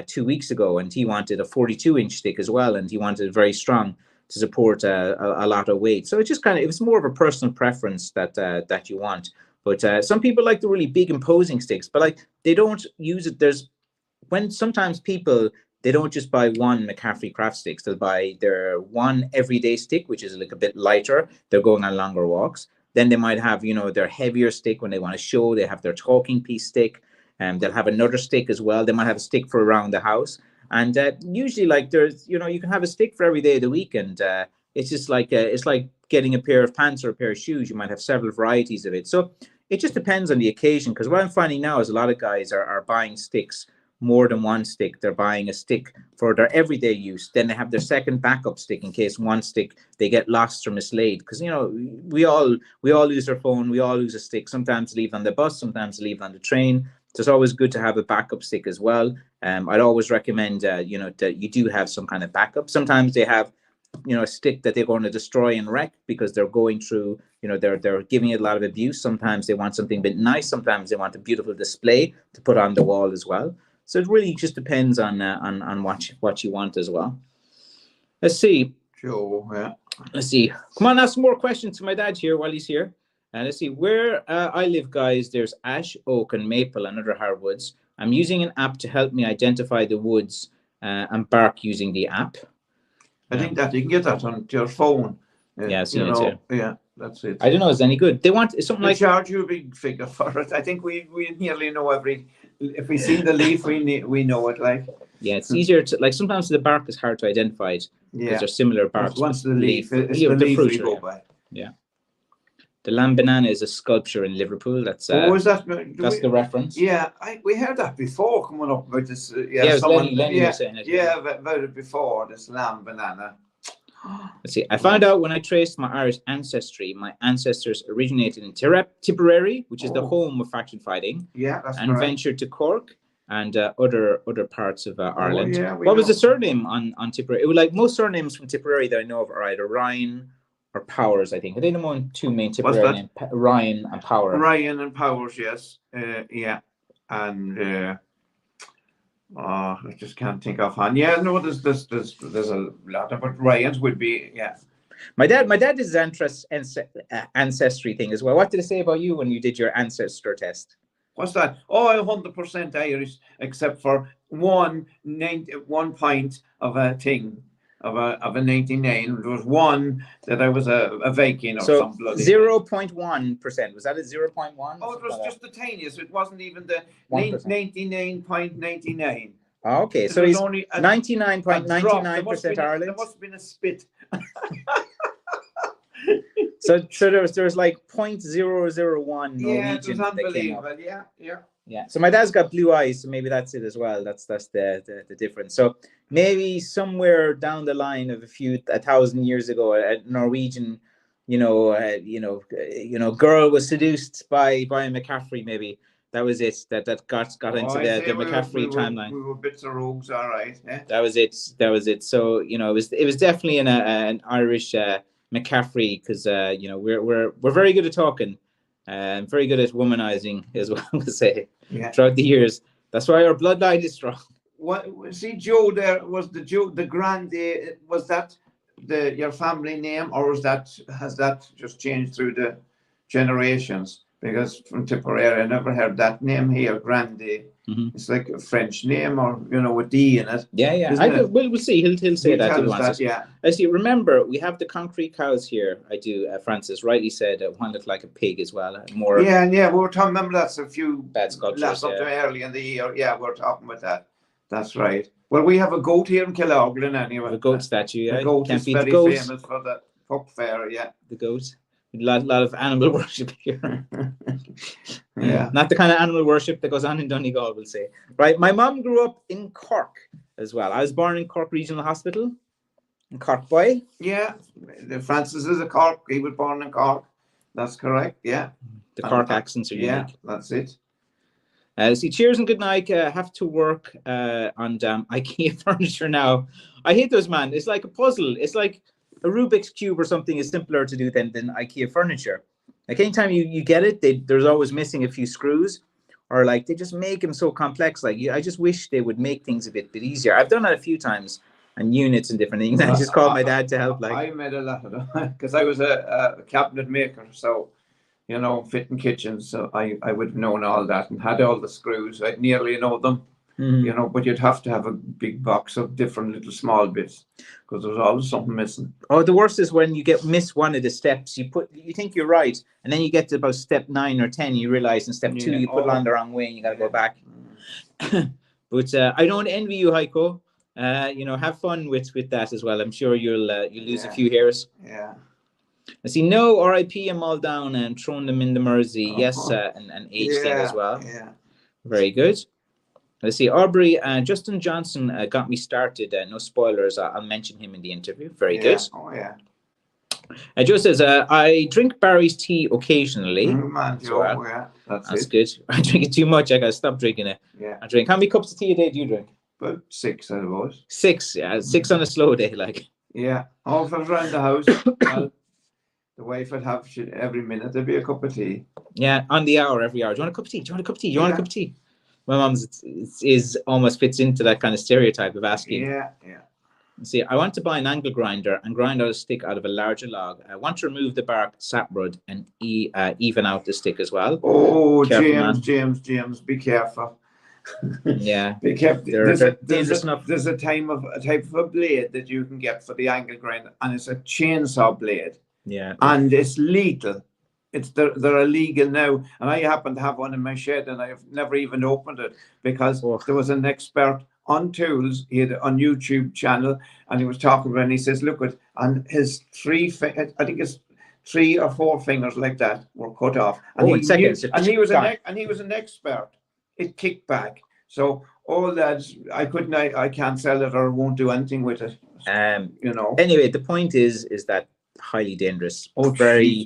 2 weeks ago, and he wanted a 42-inch stick as well, and he wanted it very strong to support a lot of weight. So it was more of a personal preference that you want. But some people like the really big imposing sticks, but like they don't use it. Sometimes people, they don't just buy one McCaffrey Crafts sticks. They'll buy their one everyday stick, which is like a bit lighter. They're going on longer walks. Then they might have, their heavier stick when they want to show. They have their talking piece stick, and they'll have another stick as well. They might have a stick for around the house. And usually, like, there's, you can have a stick for every day of the week, and it's just like it's like getting a pair of pants or a pair of shoes. You might have several varieties of it. So it just depends on the occasion, because what I'm finding now is a lot of guys are buying sticks, more than one stick. They're buying a stick for their everyday use. Then they have their second backup stick in case one stick, they get lost or mislaid. Because, we all lose our phone. We all lose a stick. Sometimes leave on the bus, sometimes leave on the train. So it's always good to have a backup stick as well. I'd always recommend, that you do have some kind of backup. Sometimes they have, a stick that they're going to destroy and wreck because they're going through, they're giving it a lot of abuse. Sometimes they want something a bit nice. Sometimes they want a beautiful display to put on the wall as well. So it really just depends on what you want as well. Let's see. Sure, yeah. Let's see. Come on, ask some more questions to my dad here while he's here. Let's see. Where I live, guys, there's ash, oak, and maple and other hardwoods. I'm using an app to help me identify the woods and bark using the app. I think that you can get that on your phone. Yeah, yeah, that's it. I don't know, is it any good? They want something They like charge you a big figure for it. I think we nearly know if we see the leaf, we know it. Like, yeah, it's easier to, like, sometimes the bark is hard to identify it because they're similar barks. Once the leaf, it's the leaf fruit we go by. Yeah. The lamb banana is a sculpture in Liverpool. That's is that? That's the reference. Yeah, we heard that before coming up about this. Lenny was saying it. Yeah, about it before, this lamb banana. Let's see. I found out when I traced my Irish ancestry, my ancestors originated in Tipperary, which is the home of faction fighting. Yeah, that's and ventured to Cork and other parts of Ireland. Yeah, what was the surname on Tipperary? It was like most surnames from Tipperary that I know of are either Ryan or Powers, I think. I think the two main Tipperary names, Ryan and Power. Ryan and Powers, yes. Yeah. And I just can't think offhand. Yeah, no, there's a lot of it. Ryan's would be, yeah. My dad did his ancestry thing as well. What did it say about you when you did your ancestor test? What's that? Oh, 100% Irish, except for one point of a thing. Of a 99. There was one that I was a Viking or some bloody 0.1%. Was that a 0.1? Oh, it was just the tiniest. It wasn't even the 99.99. Oh, okay, so he's only 99.99% Ireland. There must have been a spit. so there was like 0.001 Norwegian. Yeah, it was unbelievable. Yeah. So my dad's got blue eyes, so maybe that's it as well. That's the difference. So maybe somewhere down the line of 1,000 years ago, a Norwegian, girl was seduced by a McCaffrey. Maybe that was it. That got into the McCaffrey timeline. We were bits of rogues, all right. Yeah? That was it. So it was definitely an Irish McCaffrey, because we're very good at talking. And very good at womanizing as well, to say, throughout the years. That's why our bloodline is strong. See, Joe, there was the grande. Was that your family name, or has that just changed through the generations? Because from Tipperary, I never heard that name here, Grande. Mm-hmm. It's like a French name, or with D in it. Yeah. We'll see. He'll say that if he wants. I see. Remember, we have the concrete cows here. I do. Francis rightly said one looked like a pig as well. More. Yeah. We were talking. Remember, that's a few bad sculptures. Early in the year. Yeah, we're talking about that. That's right. Well, we have a goat here in Killorglin anyway. A goat statue. Yeah. The goat is very famous for the Puck Fair. Yeah. The goat. A lot of animal worship here. Yeah. Not the kind of animal worship that goes on in Donegal, we'll say. Right. My mom grew up in Cork as well. I was born in Cork Regional Hospital. Cork boy. Yeah, Francis is a Cork. He was born in Cork. That's correct. Yeah. The Cork accents are Yeah, unique. that's it. See, cheers and good night. Have to work on IKEA furniture now. I hate those, man. It's like a puzzle. It's like a Rubik's cube or something is simpler to do than IKEA furniture. Like anytime you get it, there's always missing a few screws, or like they just make them so complex. Like I just wish they would make things a bit easier. I've done that a few times, and units and different things. I just called my dad to help. Like I made a lot of them because I was a cabinet maker, so you know, fitting kitchens. So I would have known all that and had all the screws. I'd nearly know them. You know, but you'd have to have a big box of different little small bits because there's always something missing. Oh, the worst is when you miss one of the steps. You think you're right, and then you get to about step 9 or 10, you realize in step 2 you put it on the wrong way, and you got to go back. But I don't envy you, Heiko. You know, have fun with that as well. I'm sure you'll lose a few hairs. Yeah. I see. No, R.I.P. I'm all down and thrown them in the Mersey. Yes, and age thing as well. Yeah. Very good. Let's see, Aubrey, Justin Johnson got me started. No spoilers. I'll mention him in the interview. Very good. Oh, yeah. Joe says, I drink Barry's tea occasionally. Man, Joe, yeah. That's good. I drink it too much. I got to stop drinking it. Yeah. I drink. How many cups of tea a day do you drink? About 6, I suppose. 6, yeah. 6 on a slow day, like. Yeah. All from around the house. Well, the wife would have every minute there'd be a cup of tea. Yeah, on the hour, every hour. Do you want a cup of tea? Do you want a cup of tea? Do you want a cup of tea? My mom's is almost fits into that kind of stereotype of asking. Yeah. See, I want to buy an angle grinder and grind out a stick out of a larger log. I want to remove the bark sapwood and even out the stick as well. Oh, careful, James, be careful. Yeah, be careful. There's a type of a blade that you can get for the angle grinder, and it's a chainsaw blade. Yeah, and it's lethal. They're illegal now, and I happen to have one in my shed, and I've never even opened it because there was an expert on tools. He had on YouTube channel, and he was talking about it, and he says, look at, and his I think it's 3 or 4 fingers like that were cut off. And he was an expert. It kicked back. So all that I can't sell it or won't do anything with it. You know. Anyway, the point is that highly dangerous. Very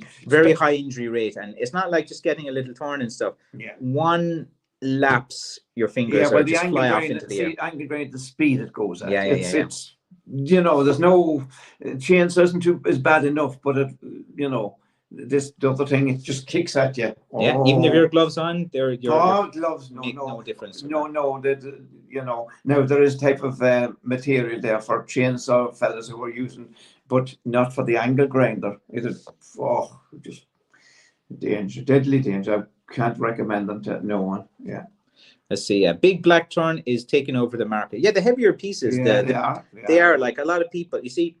high injury rate, and it's not like just getting a little torn and stuff. Yeah. One lapse, your fingers or just fly off into the air. Angle grind, the speed it goes at. It's you know, there's no chainsaw is bad enough, but it, you know, the other thing, it just kicks at you. Yeah, even if your gloves on, gloves no difference. No, you know, now there is type of material there for chainsaw fellas who are using, but not for the angle grinder. It is just danger, deadly danger. I can't recommend them to no one. Yeah. Let's see. Big Blackthorn is taking over the market. Yeah, the heavier pieces. They are like a lot of people. You see,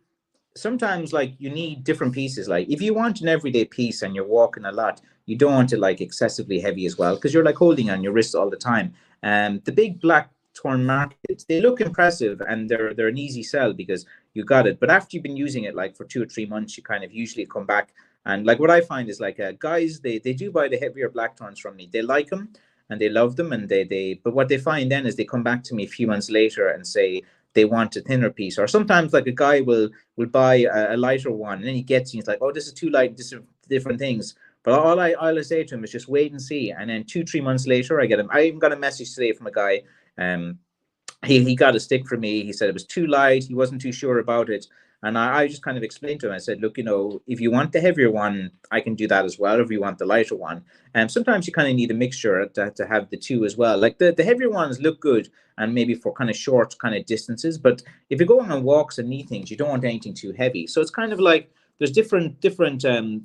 sometimes like you need different pieces. Like if you want an everyday piece and you're walking a lot, you don't want it like excessively heavy as well because you're like holding on your wrists all the time. The big Blackthorn markets, they look impressive and they're an easy sell because you got it. But after you've been using it like for 2 or 3 months, you kind of usually come back. And like what I find is like guys, they do buy the heavier Blackthorns from me. They like them and they love them, and but what they find then is they come back to me a few months later and say they want a thinner piece. Or sometimes like a guy will buy a lighter one and then he gets it, he's like, oh, this is too light, this is different things. But all I say to him is just wait and see. And then 2-3 months later I get him. I even got a message today from a guy. He got a stick from me. He said it was too light, he wasn't too sure about it. And I just kind of explained to him, I said, look, you know, if you want the heavier one, I can do that as well, if you want the lighter one. And sometimes you kind of need a mixture to have the two as well. Like the heavier ones look good and maybe for kind of short kind of distances. But if you're going on walks and need things, you don't want anything too heavy. So it's kind of like there's different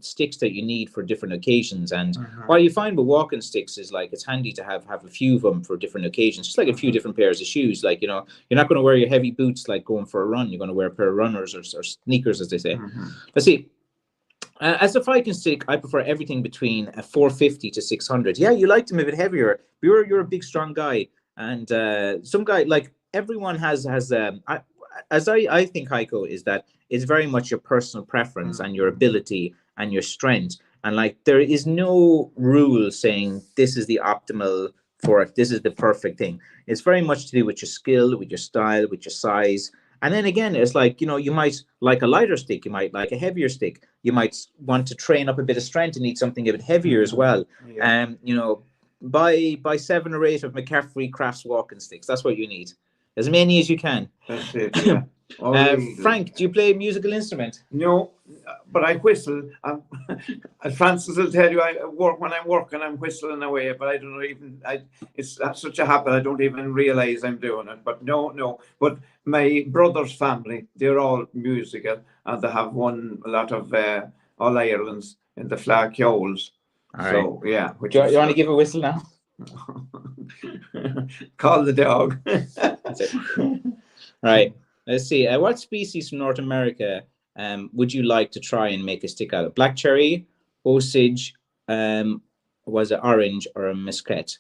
sticks that you need for different occasions. And what you find with walking sticks is like it's handy to have a few of them for different occasions, just like a few different pairs of shoes. Like, you know, you're not going to wear your heavy boots like going for a run. You're going to wear a pair of runners or sneakers, as they say. Let's see. As a Viking stick, I prefer everything between 450 to 600. Yeah, you like them a bit heavier. You're a big, strong guy. And some guy, like everyone has as I think, Heiko, is that it's very much your personal preference and your ability and your strength. And like there is no rule saying this is the optimal for it. This is the perfect thing. It's very much to do with your skill, with your style, with your size. And then again, it's like, you might like a lighter stick, you might like a heavier stick, you might want to train up a bit of strength and need something a bit heavier as well. Yeah. Buy 7 or 8 of McCaffrey Crafts walking sticks. That's what you need. As many as you can. That's it, yeah. Frank, do you play a musical instrument? No, but I whistle. Francis will tell you I work when I'm working. I'm whistling away, but I don't know even. It's such a habit. I don't even realize I'm doing it. But no. But my brother's family, they're all musical, and they have won a lot of All Ireland's in the flag Kyoles. So right. yeah. Do you want to give a whistle now? Call the dog. That's it. Right. Let's see. What species from North America would you like to try and make a stick out of? Black cherry, osage, was it orange, or a mesquite?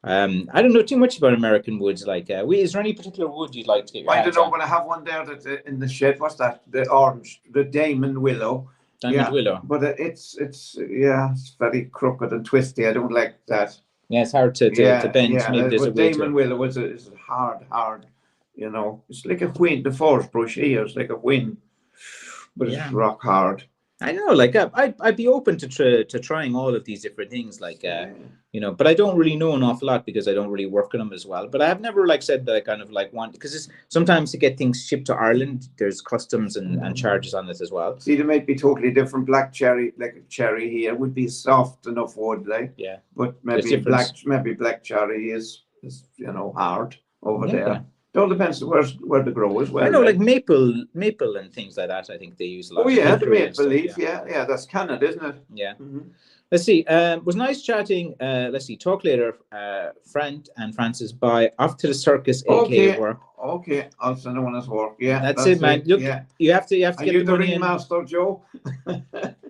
I don't know too much about American woods. Like, is there any particular wood you'd like to get your I hands don't know, on? but I have one there that's in the shed. What's that? The orange, the diamond willow. Diamond willow. But it's very crooked and twisty. I don't like that. Yeah, it's hard to bend. Yeah, Maybe there's a way diamond willow is hard. It's like a wind. The forest bush here is like a wind, but it's rock hard. I know, like I'd be open to trying all of these different things, like but I don't really know an awful lot because I don't really work on them as well. But I have never said that I kind of want, because it's sometimes to get things shipped to Ireland, there's customs and charges on it as well. See, they might be totally different. Black cherry, like a cherry here, would be soft enough wood, like but maybe black cherry is hard over there. It all depends where the grow is. Well, I know, like maple and things like that. I think they use a lot. Oh yeah, the maple leaf. Yeah, that's Canada, isn't it? Yeah. Let's see. It was nice chatting. Let's see. Talk later, Frank and Francis. Bye. Off to the circus, aka work. Okay, I'll send one as work. Yeah, that's it, man. Look, you have to get the money in. Ringmaster, Joe.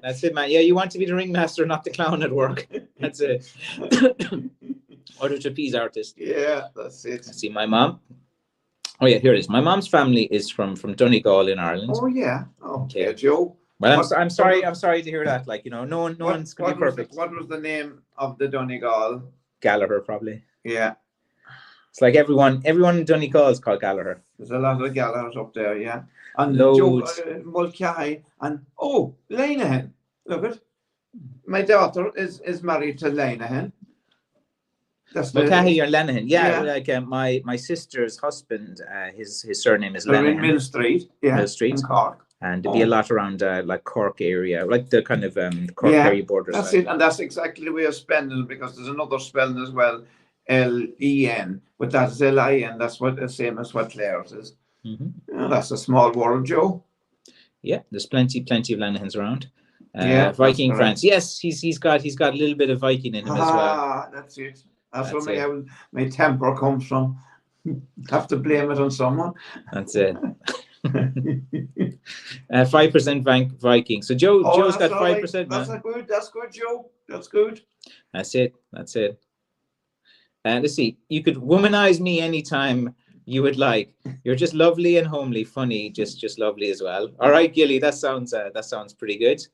That's it, man. Yeah, you want to be the ringmaster, not the clown at work. That's it. Or the trapeze artist. Yeah, that's it. Let's see, my mom. Oh yeah, here it is. My mom's family is from Donegal in Ireland. Oh yeah. Okay, Joe. Well, I'm sorry to hear that. Like, no one's gonna be perfect. What was the name of the Donegal? Gallagher, probably. Yeah. It's like everyone in Donegal is called Gallagher. There's a lot of Gallaghers up there, yeah. And loads. Mulcahy and Leinahan. Look it. My daughter is married to Leinahan. Mulcahy or Lenahan. Yeah. Like my sister's husband, his surname is Lenahan. In Mill Street. Yeah. Mill Street. In Cork. And there'll be a lot around like Cork area, like the kind of Cork area borders. That's it, and that's exactly the way of spelling, because there's another spelling as well, Len, but that's Lin. That's the same as what Claire's is. That's a small world, Joe. Yeah, there's plenty of Lenahans around. Viking France. Yes, he's got a little bit of Viking in him as well. That's it. That's where my temper comes from. Have to blame it on someone. That's it. 5% Viking. So Joe's got 5%. Right. That's good, Joe. That's good. That's it. Let's see. You could womanize me anytime you would like. You're just lovely and homely, funny, just lovely as well. All right, Gilly, that sounds pretty good.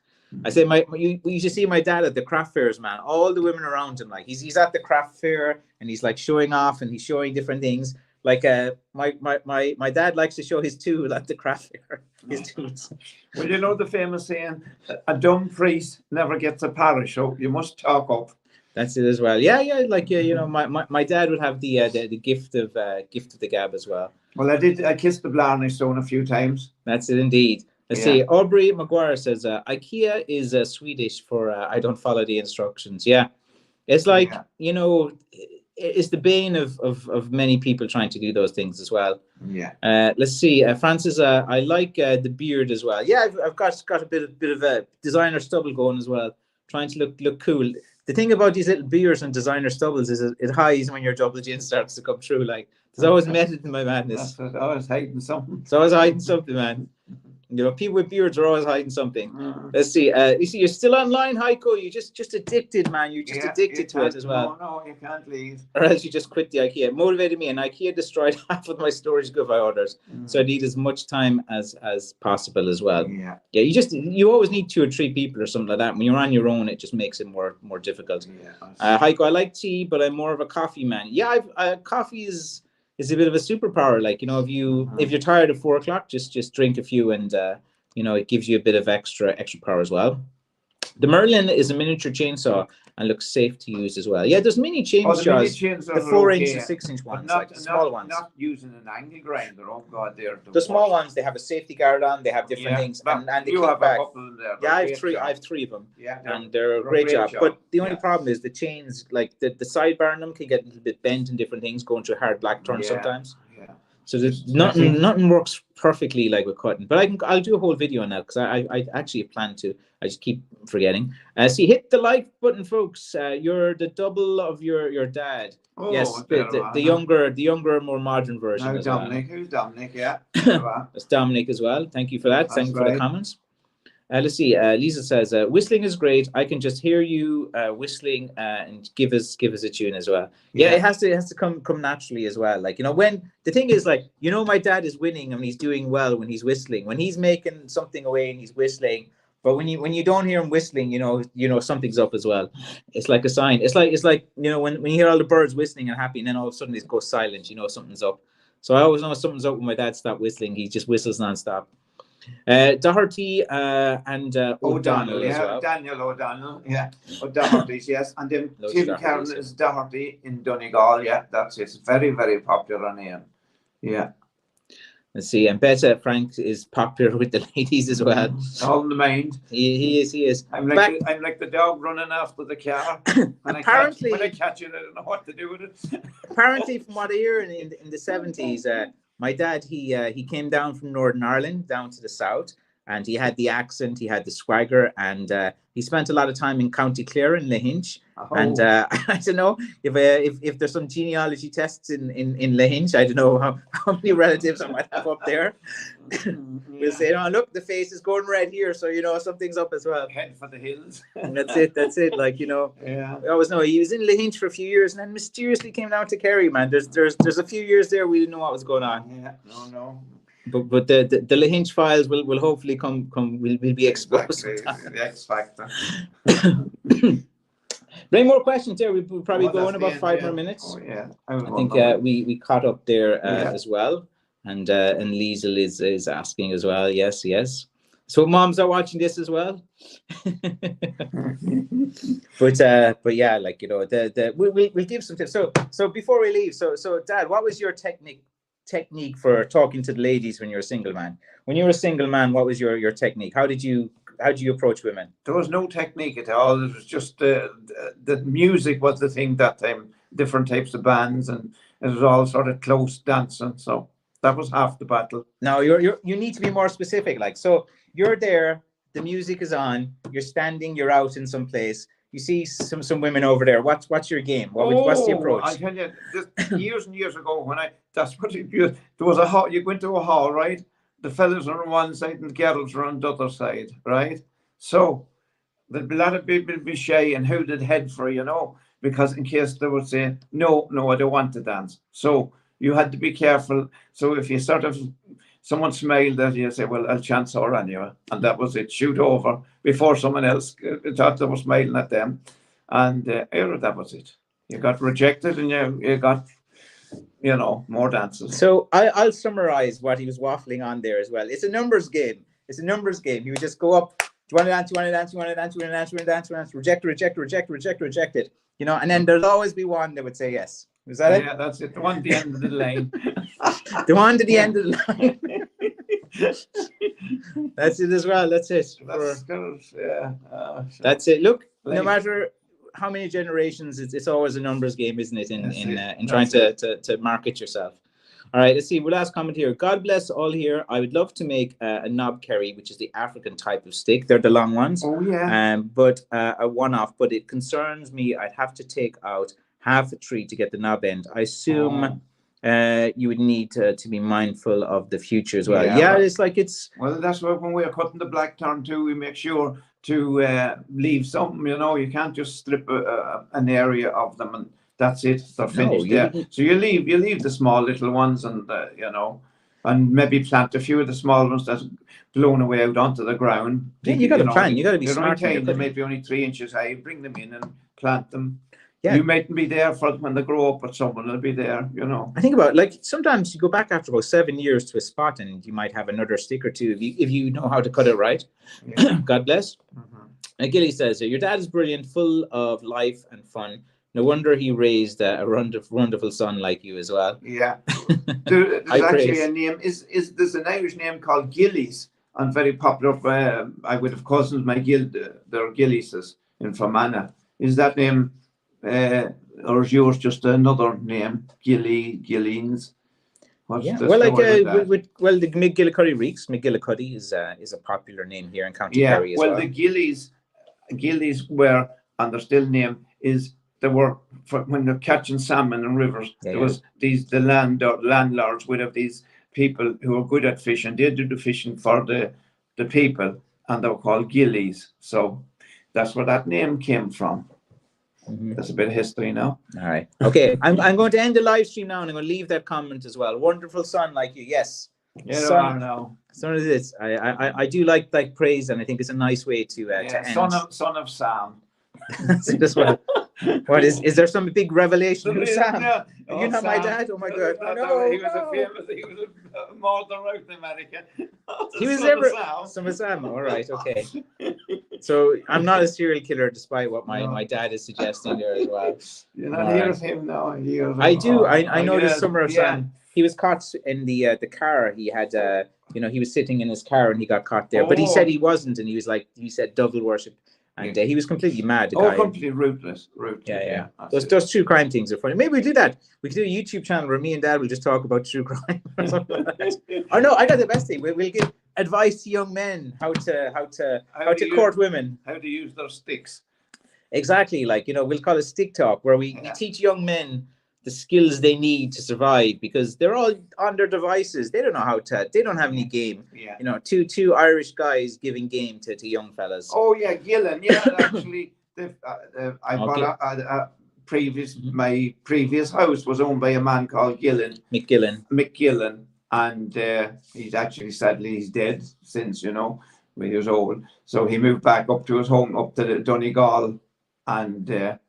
I say you should see my dad at the craft fairs, man. All the women around him, like he's at the craft fair and he's like showing off and he's showing different things. Like my dad likes to show his tool at the craft fair. His tools. Well, you know the famous saying, a dumb priest never gets a parish, so you must talk up. That's it as well. Yeah. Like my dad would have the gift of the gab as well. Well, I kissed the Blarney Stone a few times. That's it indeed. Let's see. Aubrey McGuire says IKEA is Swedish for I don't follow the instructions. Yeah, it's like it's the bane of many people trying to do those things as well. Yeah. Let's see. Francis, I like the beard as well. Yeah, I've got a bit of a designer stubble going as well, trying to look cool. The thing about these little beards and designer stubbles is it hides when your double chin starts to come through. Like there's always method in my madness. That's always hiding something. It's always hiding something, man. People with beards are always hiding something. Let's see. You see, you're still online, Heiko. You're just addicted, man. You're just addicted to it as well. No, you can't leave. Or else you just quit the IKEA. It motivated me, and IKEA destroyed half of my storage good I orders. So I need as much time as possible as well. Yeah. You always need 2 or 3 people or something like that. When you're on your own, it just makes it more difficult. Yeah. Heiko, I like tea, but I'm more of a coffee man. Yeah, coffee is is a bit of a superpower. Like, you know, if you're tired at 4 o'clock, just drink a few, and you know, it gives you a bit of extra power as well. The Merlin is a miniature chainsaw and looks safe to use as well. Yeah, there's mini chainsaws, the mini chainsaws the are 4-inch okay, and 6-inch but ones, not, like the small ones. Not using an angle grinder. Oh God, they're the small ones. They have a safety guard on. They have different things, and they you kick have back. a couple in there. Yeah, I have three of them. Yeah, and they're a great job. But the only problem is the chains, like the sidebar on them, can get a little bit bent and different things, going through a hard black turn sometimes. Yeah. So there's nothing works perfectly like with cutting. But I'll do a whole video on that, because I actually plan to. I just keep forgetting. See, hit the like button, folks. You're the double of your dad. Oh, yes, the younger, more modern version. No, Dominic. Who's Dominic? Yeah. That's Dominic as well. Thank you for that. Thank you for the comments. Let's see. Lisa says, whistling is great. I can just hear you whistling, and give us a tune as well. Yeah, it has to come naturally as well. Like, you know, when the thing is, like, you know, my dad is winning and he's doing well when he's whistling. When he's making something away and he's whistling, but when you don't hear him whistling, you know something's up as well. It's like a sign. It's like you know, when you hear all the birds whistling and happy, and then all of a sudden it goes silent, you know something's up. So I always know something's up when my dad stopped whistling. He just whistles nonstop. Doherty and O'Donnell as well. Daniel O'Donnell, yeah. O'Doherty's, yes. And then Tim Karen is Doherty in Donegal, yeah. That's it. It's very, very popular name. Yeah. Let's see, and Beta Frank is popular with the ladies as well. All in the mind. He is. I'm like the dog running after the car. When I catch it, I don't know what to do with it. Apparently, from what I hear in the 70s, my dad, he came down from Northern Ireland down to the south, and he had the accent, he had the swagger, and he spent a lot of time in County Clare in Lahinch. Oh. And I don't know if there's some genealogy tests in Lahinch. I don't know how many relatives I might have up there. We'll say, oh, look, the face is going red here, so you know something's up as well. Head for the hills. That's it. Like, you know, yeah. I always know he was in Lahinch for a few years and then mysteriously came down to Kerry, man. There's a few years there we didn't know what was going on. Yeah, no. But the Lahinch files will hopefully come will be exposed. Exactly. The X Factor. Any more questions there? We'll probably go in about 5 more minutes. Oh, yeah. I think we caught up there as well. And Liesel is asking as well. Yes. So moms are watching this as well. but yeah, like, you know, we'll give some tips. So before we leave, so Dad, what was your technique for talking to the ladies when you're a single man? When you were a single man, what was your technique? How did you approach women? There was no technique at all. It was just the music was the thing that time. Different types of bands, and it was all sort of close dancing. So that was half the battle. Now you need to be more specific. Like, so you're there, the music is on, you're standing, you're out in some place. You see some women over there. What's your game? What's the approach? I tell you, years and years ago, there was a hall. You went to a hall, right? The fellas are on one side and the girls are on the other side, right? So there'd be a lot of people be shy and who did head for, you know, because in case they would say, no, I don't want to dance. So you had to be careful. So if you someone smiled at you, say, well, I'll chance her anyway. And that was it. Shoot over before someone else thought they were smiling at them. And that was it. You got rejected and you got, you know, more dances. So I'll summarize what he was waffling on there as well. It's a numbers game. He would just go up. Do you want to dance? You want to dance? You want to dance? You want to dance? You want to dance? You want to dance? Rejected. You know, and then there'll always be one that would say yes. Is that it? Yeah, that's it. The one at the end of the line. The one to the end of the line. That's it as well. That's it. That's it. Look, no matter how many generations, it's always a numbers game, isn't it? In trying to market yourself. All right, let's see. Well, last comment here. God bless all here. I would love to make a knob curry, which is the African type of stick. They're the long ones. Oh yeah. But a one-off. But it concerns me. I'd have to take out half a tree to get the knob end. I assume you would need to be mindful of the future as well. Yeah, it's like it's. Well, that's why when we're cutting the blackthorn too, we make sure to leave something. You know, you can't just strip an area of them and that's it. They're finished. So you leave the small little ones, and you know, and maybe plant a few of the small ones that's blown away out onto the ground. Yeah, you got to plan. You got to be smart. They may be only 3 inches high. Bring them in and plant them. Yeah. You mightn't be there for when they grow up, but someone will be there, you know. I think about like sometimes you go back after about 7 years to a spot and you might have another stick or two if you know how to cut it right. Yeah. God bless. Mm-hmm. Gilly says, your dad is brilliant, full of life and fun. No wonder he raised a wonderful son like you as well. Yeah. There's I actually praise. a name, there's an Irish name called Gillies, and very popular. I would have cousins, my they're Gillies in Fermanagh. Is that name, or is yours just another name? Gillines? What's the well, like story with that? well, the McGillicuddy Reeks. McGillicuddy is a popular name here in County Yeah, Kerry as well, well. the Gillies were, and their still name is, they were when they're catching salmon in rivers. There was the landlords would have these people who were good at fishing. They did the fishing for the people, and they were called Gillies. So that's where that name came from. Mm-hmm. That's a bit of history now. All right. Okay. I'm going to end the live stream now, and I'm going to leave that comment as well. Wonderful son like you. Yes. Yeah, son, now. Son of this. I do like praise, and I think it's a nice way to end. Son of Sam. As well. What is there some big revelation? Who's Sam? Yeah. You're not my dad? Oh my God. No, he was a modern out in America. He was ever some of Sam. All right, okay. So I'm not a serial killer, despite what my dad is suggesting there as well. You're not hearing him now. I do. I know this summer of Sam. He was caught in the car. He had he was sitting in his car and he got caught there. But he said he wasn't, and he said devil worship. And he was completely mad. Completely ruthless. Yeah. Those true crime things are funny. Maybe we do that. We could do a YouTube channel where me and Dad will just talk about true crime or something like that. Or no, I got the best thing. We'll give advice to young men how to court women. How to use their sticks. Exactly. Like, we'll call it stick talk, where we teach young men the skills they need to survive, because they're all on their devices. They don't know they don't have any game. Yeah. Two Irish guys giving game to young fellas. Oh yeah, Gillen. Yeah, actually, I bought my previous house was owned by a man called McGillen, and he's actually, sadly, he's dead since, when he was old. So he moved back up to his home up to the Donegal, and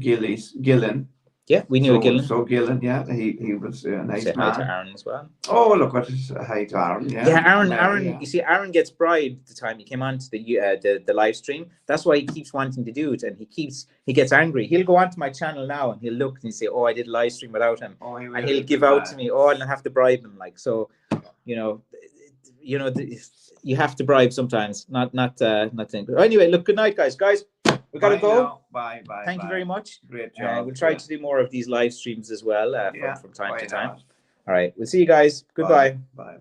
Gillen. Yeah, we knew Gillen. So Gillen, he was a nice man. Hi to Aaron as well. Oh, look what is hi to Aaron. Yeah, Aaron. You see, Aaron gets bribed the time he came on to the live stream. That's why he keeps wanting to do it, and he gets angry. He'll go onto my channel now and he'll look and say, "Oh, I did a live stream without him," and he'll give out to me. Oh, and I have to bribe him. Like, so, you have to bribe sometimes. Not thing. But anyway, look. Good night, guys. We gotta go. Now. Bye. Thank you very much. Great job. We'll try to do more of these live streams as well from time to time. Not? All right. We'll see you guys. Goodbye. Bye.